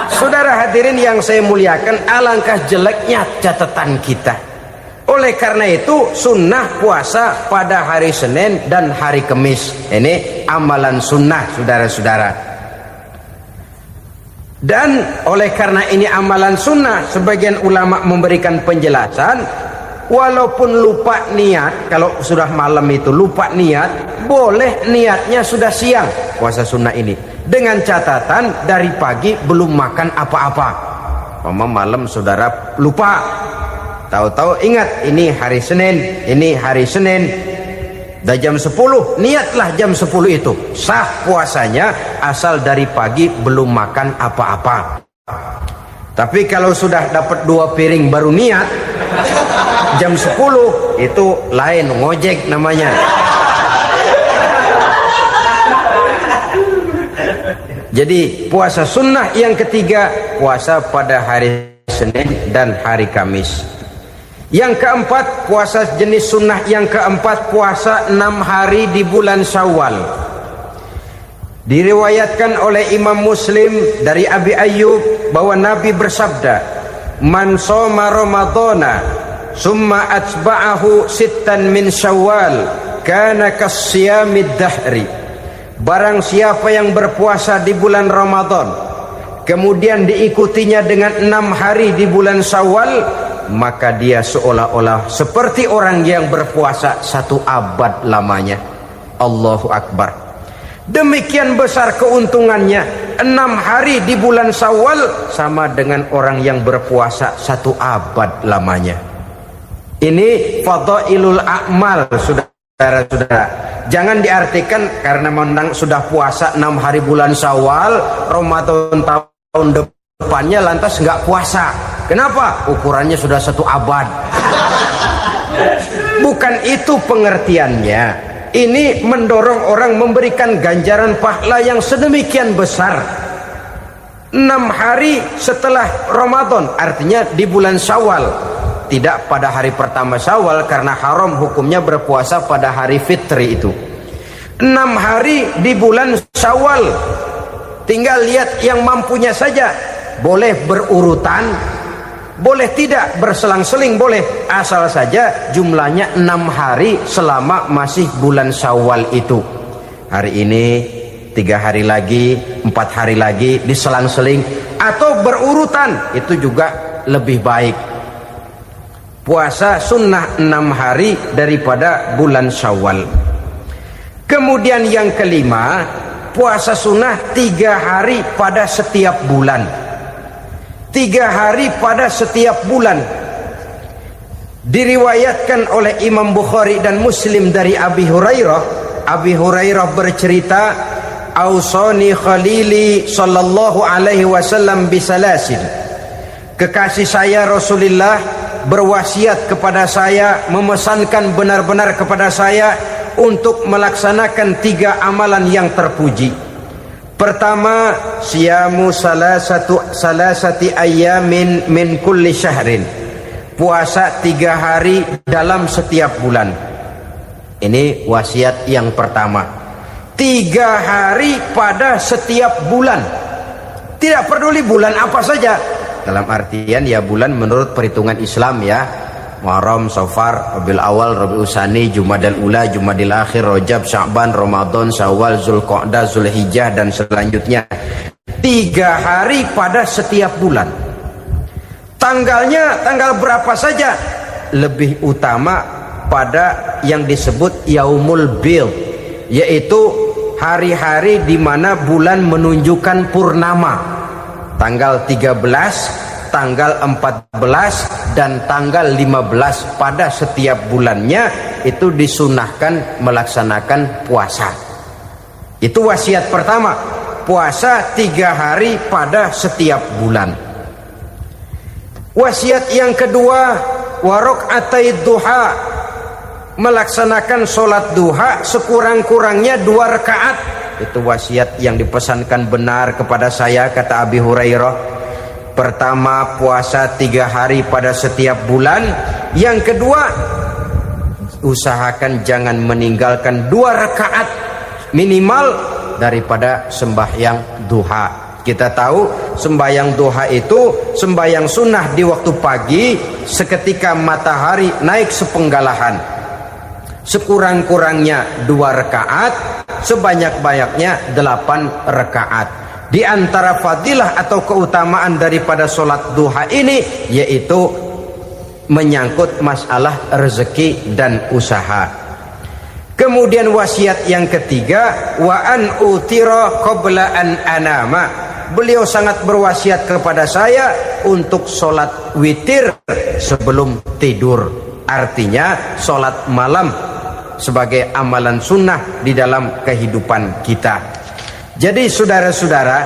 Saudara hadirin yang saya muliakan, alangkah jeleknya catatan kita. Oleh karena itu sunnah puasa pada hari Senin dan hari Kamis. Ini amalan sunnah, saudara-saudara. Dan oleh karena ini amalan sunnah, sebagian ulama memberikan penjelasan, walaupun lupa niat, kalau sudah malam itu lupa niat, boleh niatnya sudah siang puasa sunnah ini, dengan catatan dari pagi belum makan apa-apa. Malam saudara lupa, tahu-tahu ingat ini hari Senin, dah jam 10, niatlah jam 10 itu, sah puasanya asal dari pagi belum makan apa-apa. Tapi kalau sudah dapat 2 piring baru niat, jam 10 itu lain, ngojek namanya. Jadi puasa sunnah yang ketiga, puasa pada hari Senin dan hari Kamis. Yang keempat, puasa jenis sunnah yang keempat, puasa 6 hari di bulan Syawal. Diriwayatkan oleh Imam Muslim dari Abi Ayyub bahwa Nabi bersabda, man shoma ramadhana summa atba'ahu sittan min Syawal kana kasyamid dahri. Barang siapa yang berpuasa di bulan Ramadan kemudian diikutinya dengan 6 hari di bulan Syawal, maka dia seolah-olah seperti orang yang berpuasa 1 abad lamanya. Allahu Akbar. Demikian besar keuntungannya. 6 hari di bulan Syawal sama dengan orang yang berpuasa 1 abad lamanya. Ini fadailul a'mal, saudara-saudara. Jangan diartikan karena menang sudah puasa 6 hari bulan Syawal, Ramadan tahun depannya lantas nggak puasa. Kenapa? Ukurannya sudah 1 abad. Bukan itu pengertiannya. Ini mendorong orang memberikan ganjaran pahala yang sedemikian besar. 6 hari setelah Ramadan, artinya di bulan Syawal. Tidak pada hari pertama Syawal karena haram hukumnya berpuasa pada hari fitri itu. 6 hari di bulan Syawal. Tinggal lihat yang mampunya saja. Boleh berurutan, boleh tidak berselang-seling, boleh, asal saja jumlahnya 6 hari selama masih bulan Syawal itu. Hari ini 3 hari lagi, 4 hari lagi, diselang-seling atau berurutan, itu juga lebih baik. Puasa sunnah 6 hari daripada bulan Syawal. Kemudian yang kelima, puasa sunnah 3 hari pada setiap bulan. 3 hari pada setiap bulan. Diriwayatkan oleh Imam Bukhari dan Muslim dari Abi Hurairah, Abi Hurairah bercerita, "Ausani khalili sallallahu alaihi wasallam bisalasin." Kekasih saya Rasulullah berwasiat kepada saya, memesankan benar-benar kepada saya untuk melaksanakan 3 amalan yang terpuji. Pertama, siyamu salasati ayyamin min kulli syahrin. Puasa 3 hari dalam setiap bulan. Ini wasiat yang pertama. 3 hari pada setiap bulan. Tidak peduli bulan apa saja. Dalam artian ya bulan menurut perhitungan Islam ya. Muharram, Safar, Rabiul Awal, Rabiul Tsani, Jumadal Ula, Jumadil Akhir, Rajab, Sya'ban, Ramadan, Syawal, Zulqa'dah, Zulhijjah dan selanjutnya. 3 hari pada setiap bulan. Tanggalnya tanggal berapa saja. Lebih utama pada yang disebut Yaumul Bid, yaitu hari-hari di mana bulan menunjukkan purnama. Tanggal 13, tanggal 14 dan tanggal 15 pada setiap bulannya itu disunahkan melaksanakan puasa. Itu wasiat pertama, puasa 3 hari pada setiap bulan. Wasiat yang kedua, waraqatai duha, melaksanakan sholat duha sekurang-kurangnya 2 rakaat. Itu wasiat yang dipesankan benar kepada saya, kata Abi Hurairah. Pertama, puasa 3 hari pada setiap bulan. Yang kedua, usahakan jangan meninggalkan 2 rakaat minimal daripada sembahyang duha. Kita tahu sembahyang duha itu sembahyang sunnah di waktu pagi seketika matahari naik sepenggalahan. Sekurang-kurangnya 2 rakaat, sebanyak-banyaknya 8 rakaat. Di antara fadilah atau keutamaan daripada sholat duha ini yaitu menyangkut masalah rezeki dan usaha. Kemudian wasiat yang ketiga, wa an utira qabla an anama. Beliau sangat berwasiat kepada saya untuk sholat witir sebelum tidur. Artinya sholat malam sebagai amalan sunnah di dalam kehidupan kita. Jadi saudara-saudara,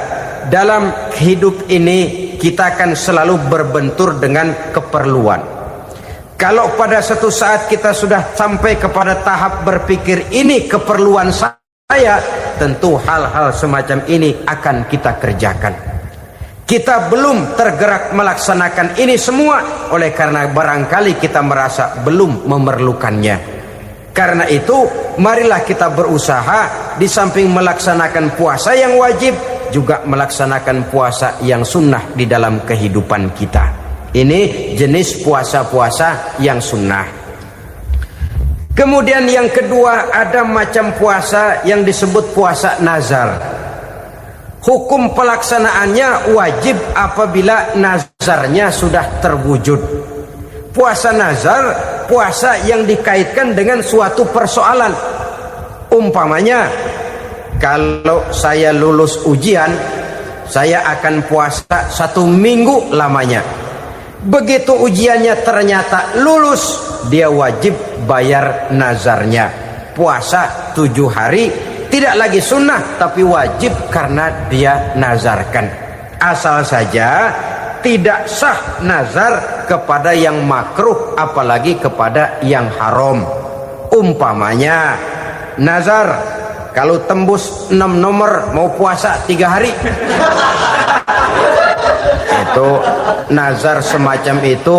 dalam hidup ini kita akan selalu berbentur dengan keperluan. Kalau pada satu saat kita sudah sampai kepada tahap berpikir ini keperluan saya, tentu hal-hal semacam ini akan kita kerjakan. Kita belum tergerak melaksanakan ini semua oleh karena barangkali kita merasa belum memerlukannya. Karena itu, marilah kita berusaha di samping melaksanakan puasa yang wajib, juga melaksanakan puasa yang sunnah di dalam kehidupan kita. Ini jenis puasa-puasa yang sunnah. Kemudian yang kedua, ada macam puasa yang disebut puasa nazar. Hukum pelaksanaannya wajib apabila nazarnya sudah terwujud. Puasa nazar, puasa yang dikaitkan dengan suatu persoalan. Umpamanya, kalau saya lulus ujian, saya akan puasa 1 minggu lamanya. Begitu ujiannya ternyata lulus, dia wajib bayar nazarnya. Puasa 7 hari, tidak lagi sunnah, tapi wajib karena dia nazarkan. Asal saja tidak sah nazar kepada yang makruh, apalagi kepada yang haram. Umpamanya nazar, kalau tembus 6 nomor mau puasa 3 hari. Itu nazar semacam itu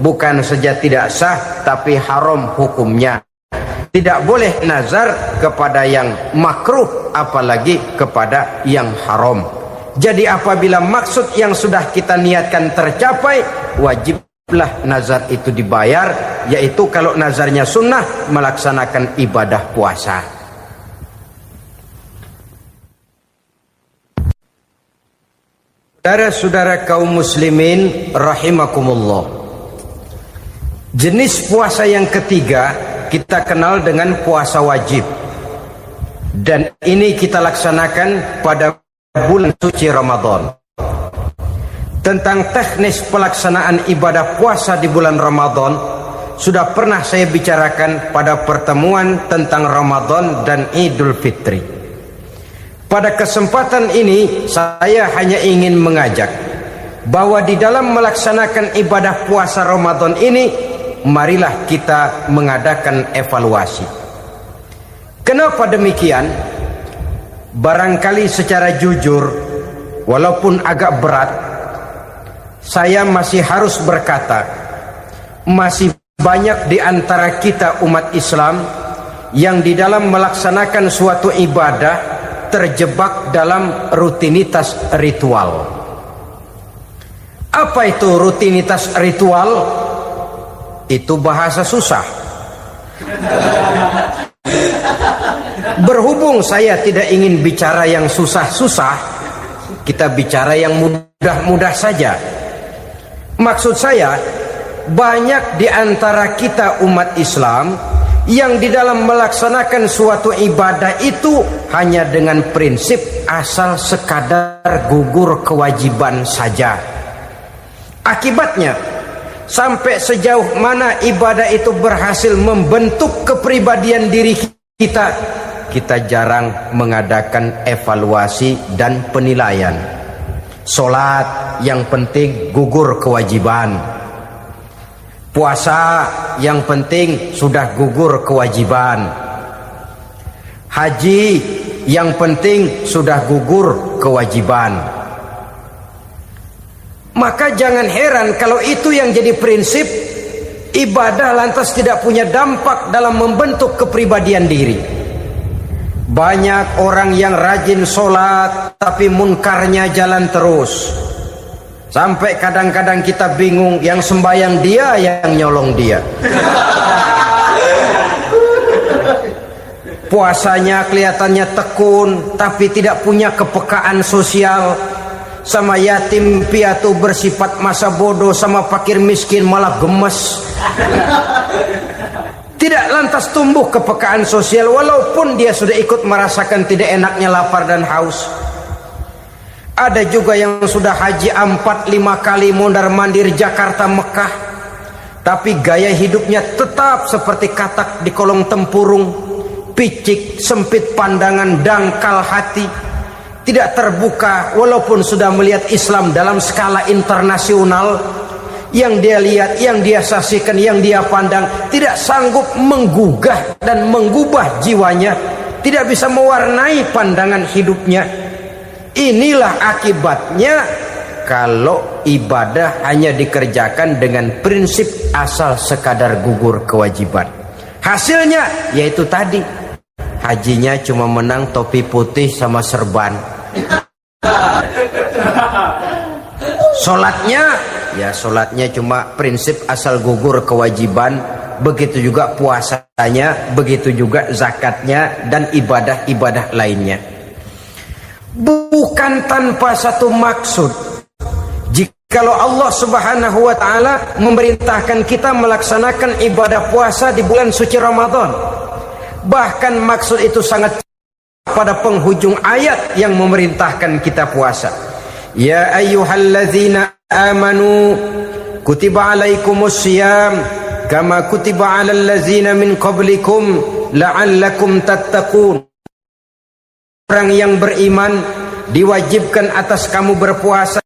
bukan saja tidak sah, tapi haram hukumnya. Tidak boleh nazar kepada yang makruh, apalagi kepada yang haram. Jadi apabila maksud yang sudah kita niatkan tercapai, wajiblah nazar itu dibayar, yaitu kalau nazarnya sunnah, melaksanakan ibadah puasa. Saudara-saudara kaum muslimin rahimakumullah, jenis puasa yang ketiga kita kenal dengan puasa wajib, dan ini kita laksanakan pada bulan suci Ramadan. Tentang teknis pelaksanaan ibadah puasa di bulan Ramadan, sudah pernah saya bicarakan pada pertemuan tentang Ramadan dan Idul Fitri. Pada kesempatan ini saya hanya ingin mengajak bahwa di dalam melaksanakan ibadah puasa Ramadan ini, marilah kita mengadakan evaluasi. Kenapa demikian? Barangkali secara jujur, walaupun agak berat, saya masih harus berkata, masih banyak di antara kita umat Islam yang di dalam melaksanakan suatu ibadah terjebak dalam rutinitas ritual. Apa itu rutinitas ritual? Itu bahasa susah. Berhubung saya tidak ingin bicara yang susah-susah, kita bicara yang mudah-mudah saja. Maksud saya, banyak di antara kita umat Islam yang di dalam melaksanakan suatu ibadah itu hanya dengan prinsip asal sekadar gugur kewajiban saja. Akibatnya, sampai sejauh mana ibadah itu berhasil membentuk kepribadian diri kita, kita jarang mengadakan evaluasi dan penilaian. Salat yang penting gugur kewajiban. Puasa yang penting sudah gugur kewajiban. Haji yang penting sudah gugur kewajiban. Maka jangan heran kalau itu yang jadi prinsip, ibadah lantas tidak punya dampak dalam membentuk kepribadian diri. Banyak orang yang rajin sholat tapi munkarnya jalan terus. Sampai kadang-kadang kita bingung, yang sembahyang dia, yang nyolong dia. Puasanya kelihatannya tekun, tapi tidak punya kepekaan sosial. Sama yatim piatu bersifat masa bodoh, sama fakir miskin malah gemes. Tidak lantas tumbuh kepekaan sosial, walaupun dia sudah ikut merasakan tidak enaknya lapar dan haus. Ada juga yang sudah haji 4-5 kali mondar-mandir Jakarta Mekah, tapi gaya hidupnya tetap seperti katak di kolong tempurung, picik, sempit pandangan, dangkal hati, tidak terbuka walaupun sudah melihat Islam dalam skala internasional. Yang dia lihat, yang dia saksikan, yang dia pandang tidak sanggup menggugah dan mengubah jiwanya, tidak bisa mewarnai pandangan hidupnya. Inilah akibatnya kalau ibadah hanya dikerjakan dengan prinsip asal sekadar gugur kewajiban. Hasilnya yaitu tadi, hajinya cuma menang topi putih sama serban. Sholatnya cuma prinsip asal gugur kewajiban. Begitu juga puasanya, begitu juga zakatnya dan ibadah-ibadah lainnya. Bukan tanpa satu maksud. Jikalau Allah Subhanahu wa taala memerintahkan kita melaksanakan ibadah puasa di bulan suci Ramadan, bahkan maksud itu sangat pada penghujung ayat yang memerintahkan kita puasa. Ya ayyuhalladzina amanu kutiba alaikumus syiyam kama kutiba alal ladzina min qablikum la'allakum tattaqun. Orang yang beriman diwajibkan atas kamu berpuasa,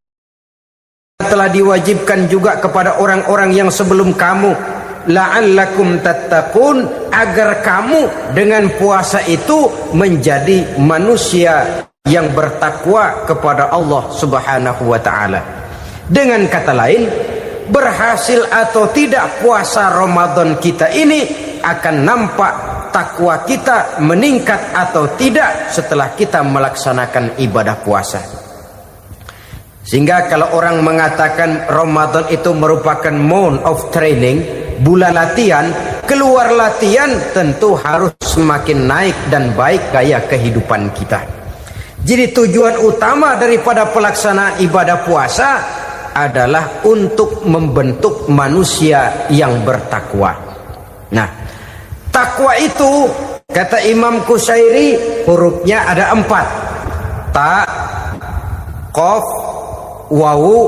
telah diwajibkan juga kepada orang-orang yang sebelum kamu, la'allakum tattaqun, agar kamu dengan puasa itu menjadi manusia yang bertakwa kepada Allah Subhanahu wa taala. Dengan kata lain, berhasil atau tidak puasa Ramadan kita ini akan nampak takwa kita meningkat atau tidak setelah kita melaksanakan ibadah puasa. Sehingga kalau orang mengatakan Ramadan itu merupakan month of training, bulan latihan, keluar latihan tentu harus semakin naik dan baik gaya kehidupan kita. Jadi tujuan utama daripada pelaksanaan ibadah puasa adalah untuk membentuk manusia yang bertakwa. Nah, takwa itu kata Imam Qusairi hurufnya ada 4. Ta, qaf, wawu,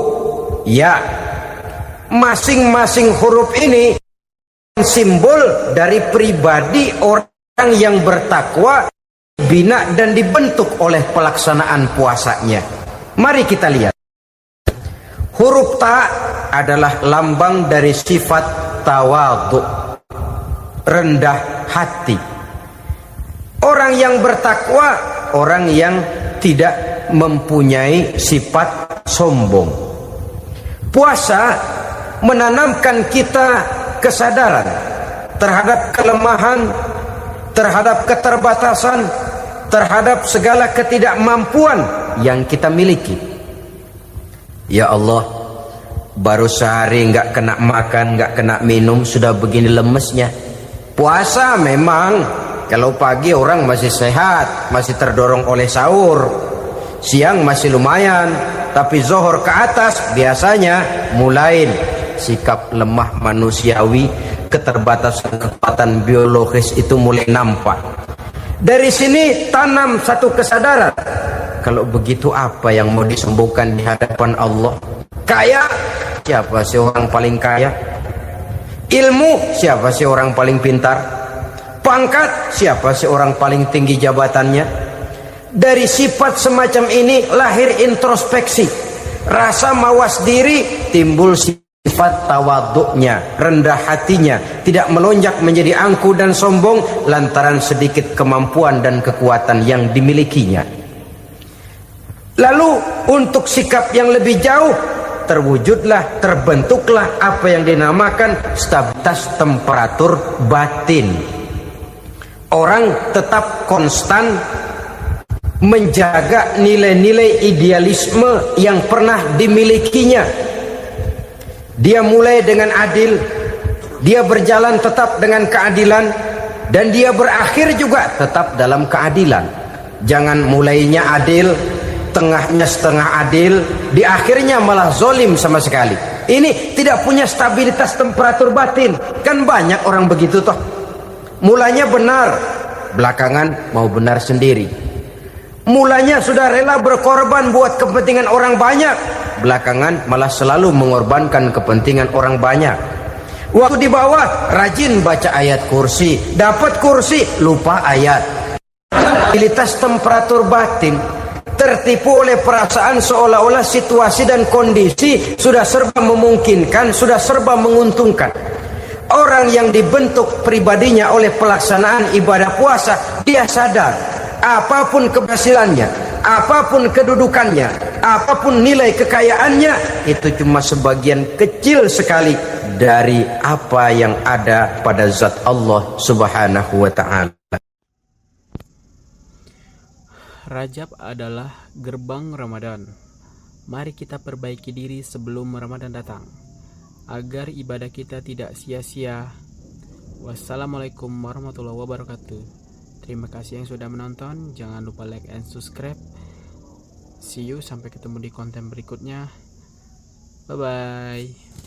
ya. Masing-masing huruf ini simbol dari pribadi orang yang bertakwa, bina dan dibentuk oleh pelaksanaan puasanya. Mari kita lihat. Huruf ta adalah lambang dari sifat tawadhu, rendah hati. Orang yang bertakwa, orang yang tidak mempunyai sifat sombong. Puasa menanamkan kita kesadaran terhadap kelemahan, terhadap keterbatasan, terhadap segala ketidakmampuan yang kita miliki. Ya Allah, baru sehari nggak kena makan, nggak kena minum, sudah begini lemesnya. Puasa memang, kalau pagi orang masih sehat, masih terdorong oleh sahur, siang masih lumayan, tapi zuhur ke atas biasanya mulai sikap lemah manusiawi, keterbatasan kekuatan biologis itu mulai nampak. Dari sini tanam satu kesadaran. Kalau begitu apa yang mau disembuhkan di hadapan Allah? Kaya, siapa sih orang paling kaya? Ilmu, siapa sih orang paling pintar? Pangkat, siapa sih orang paling tinggi jabatannya? Dari sifat semacam ini lahir introspeksi, rasa mawas diri, timbul sifat tawaduknya, rendah hatinya, tidak melonjak menjadi angku dan sombong lantaran sedikit kemampuan dan kekuatan yang dimilikinya. Lalu untuk sikap yang lebih jauh, terwujudlah, terbentuklah apa yang dinamakan stabilitas temperatur batin. Orang tetap konstan menjaga nilai-nilai idealisme yang pernah dimilikinya. Dia mulai dengan adil, dia berjalan tetap dengan keadilan, dan dia berakhir juga tetap dalam keadilan. Jangan mulainya adil, tengahnya setengah adil, di akhirnya malah zolim sama sekali. Ini tidak punya stabilitas temperatur batin. Kan banyak orang begitu toh. Mulanya benar, belakangan mau benar sendiri. Mulanya sudah rela berkorban buat kepentingan orang banyak, belakangan malah selalu mengorbankan kepentingan orang banyak. Waktu di bawah rajin baca ayat kursi, dapat kursi lupa ayat. Stabilitas temperatur batin, tertipu oleh perasaan seolah-olah situasi dan kondisi sudah serba memungkinkan, sudah serba menguntungkan. Orang yang dibentuk pribadinya oleh pelaksanaan ibadah puasa, dia sadar apapun keberhasilannya, apapun kedudukannya, apapun nilai kekayaannya, itu cuma sebagian kecil sekali dari apa yang ada pada zat Allah Subhanahu wa ta'ala. Rajab adalah gerbang Ramadan. Mari kita perbaiki diri sebelum Ramadan datang, agar ibadah kita tidak sia-sia. Wassalamualaikum warahmatullahi wabarakatuh. Terima kasih yang sudah menonton. Jangan lupa like and subscribe. See you, sampai ketemu di konten berikutnya. Bye bye.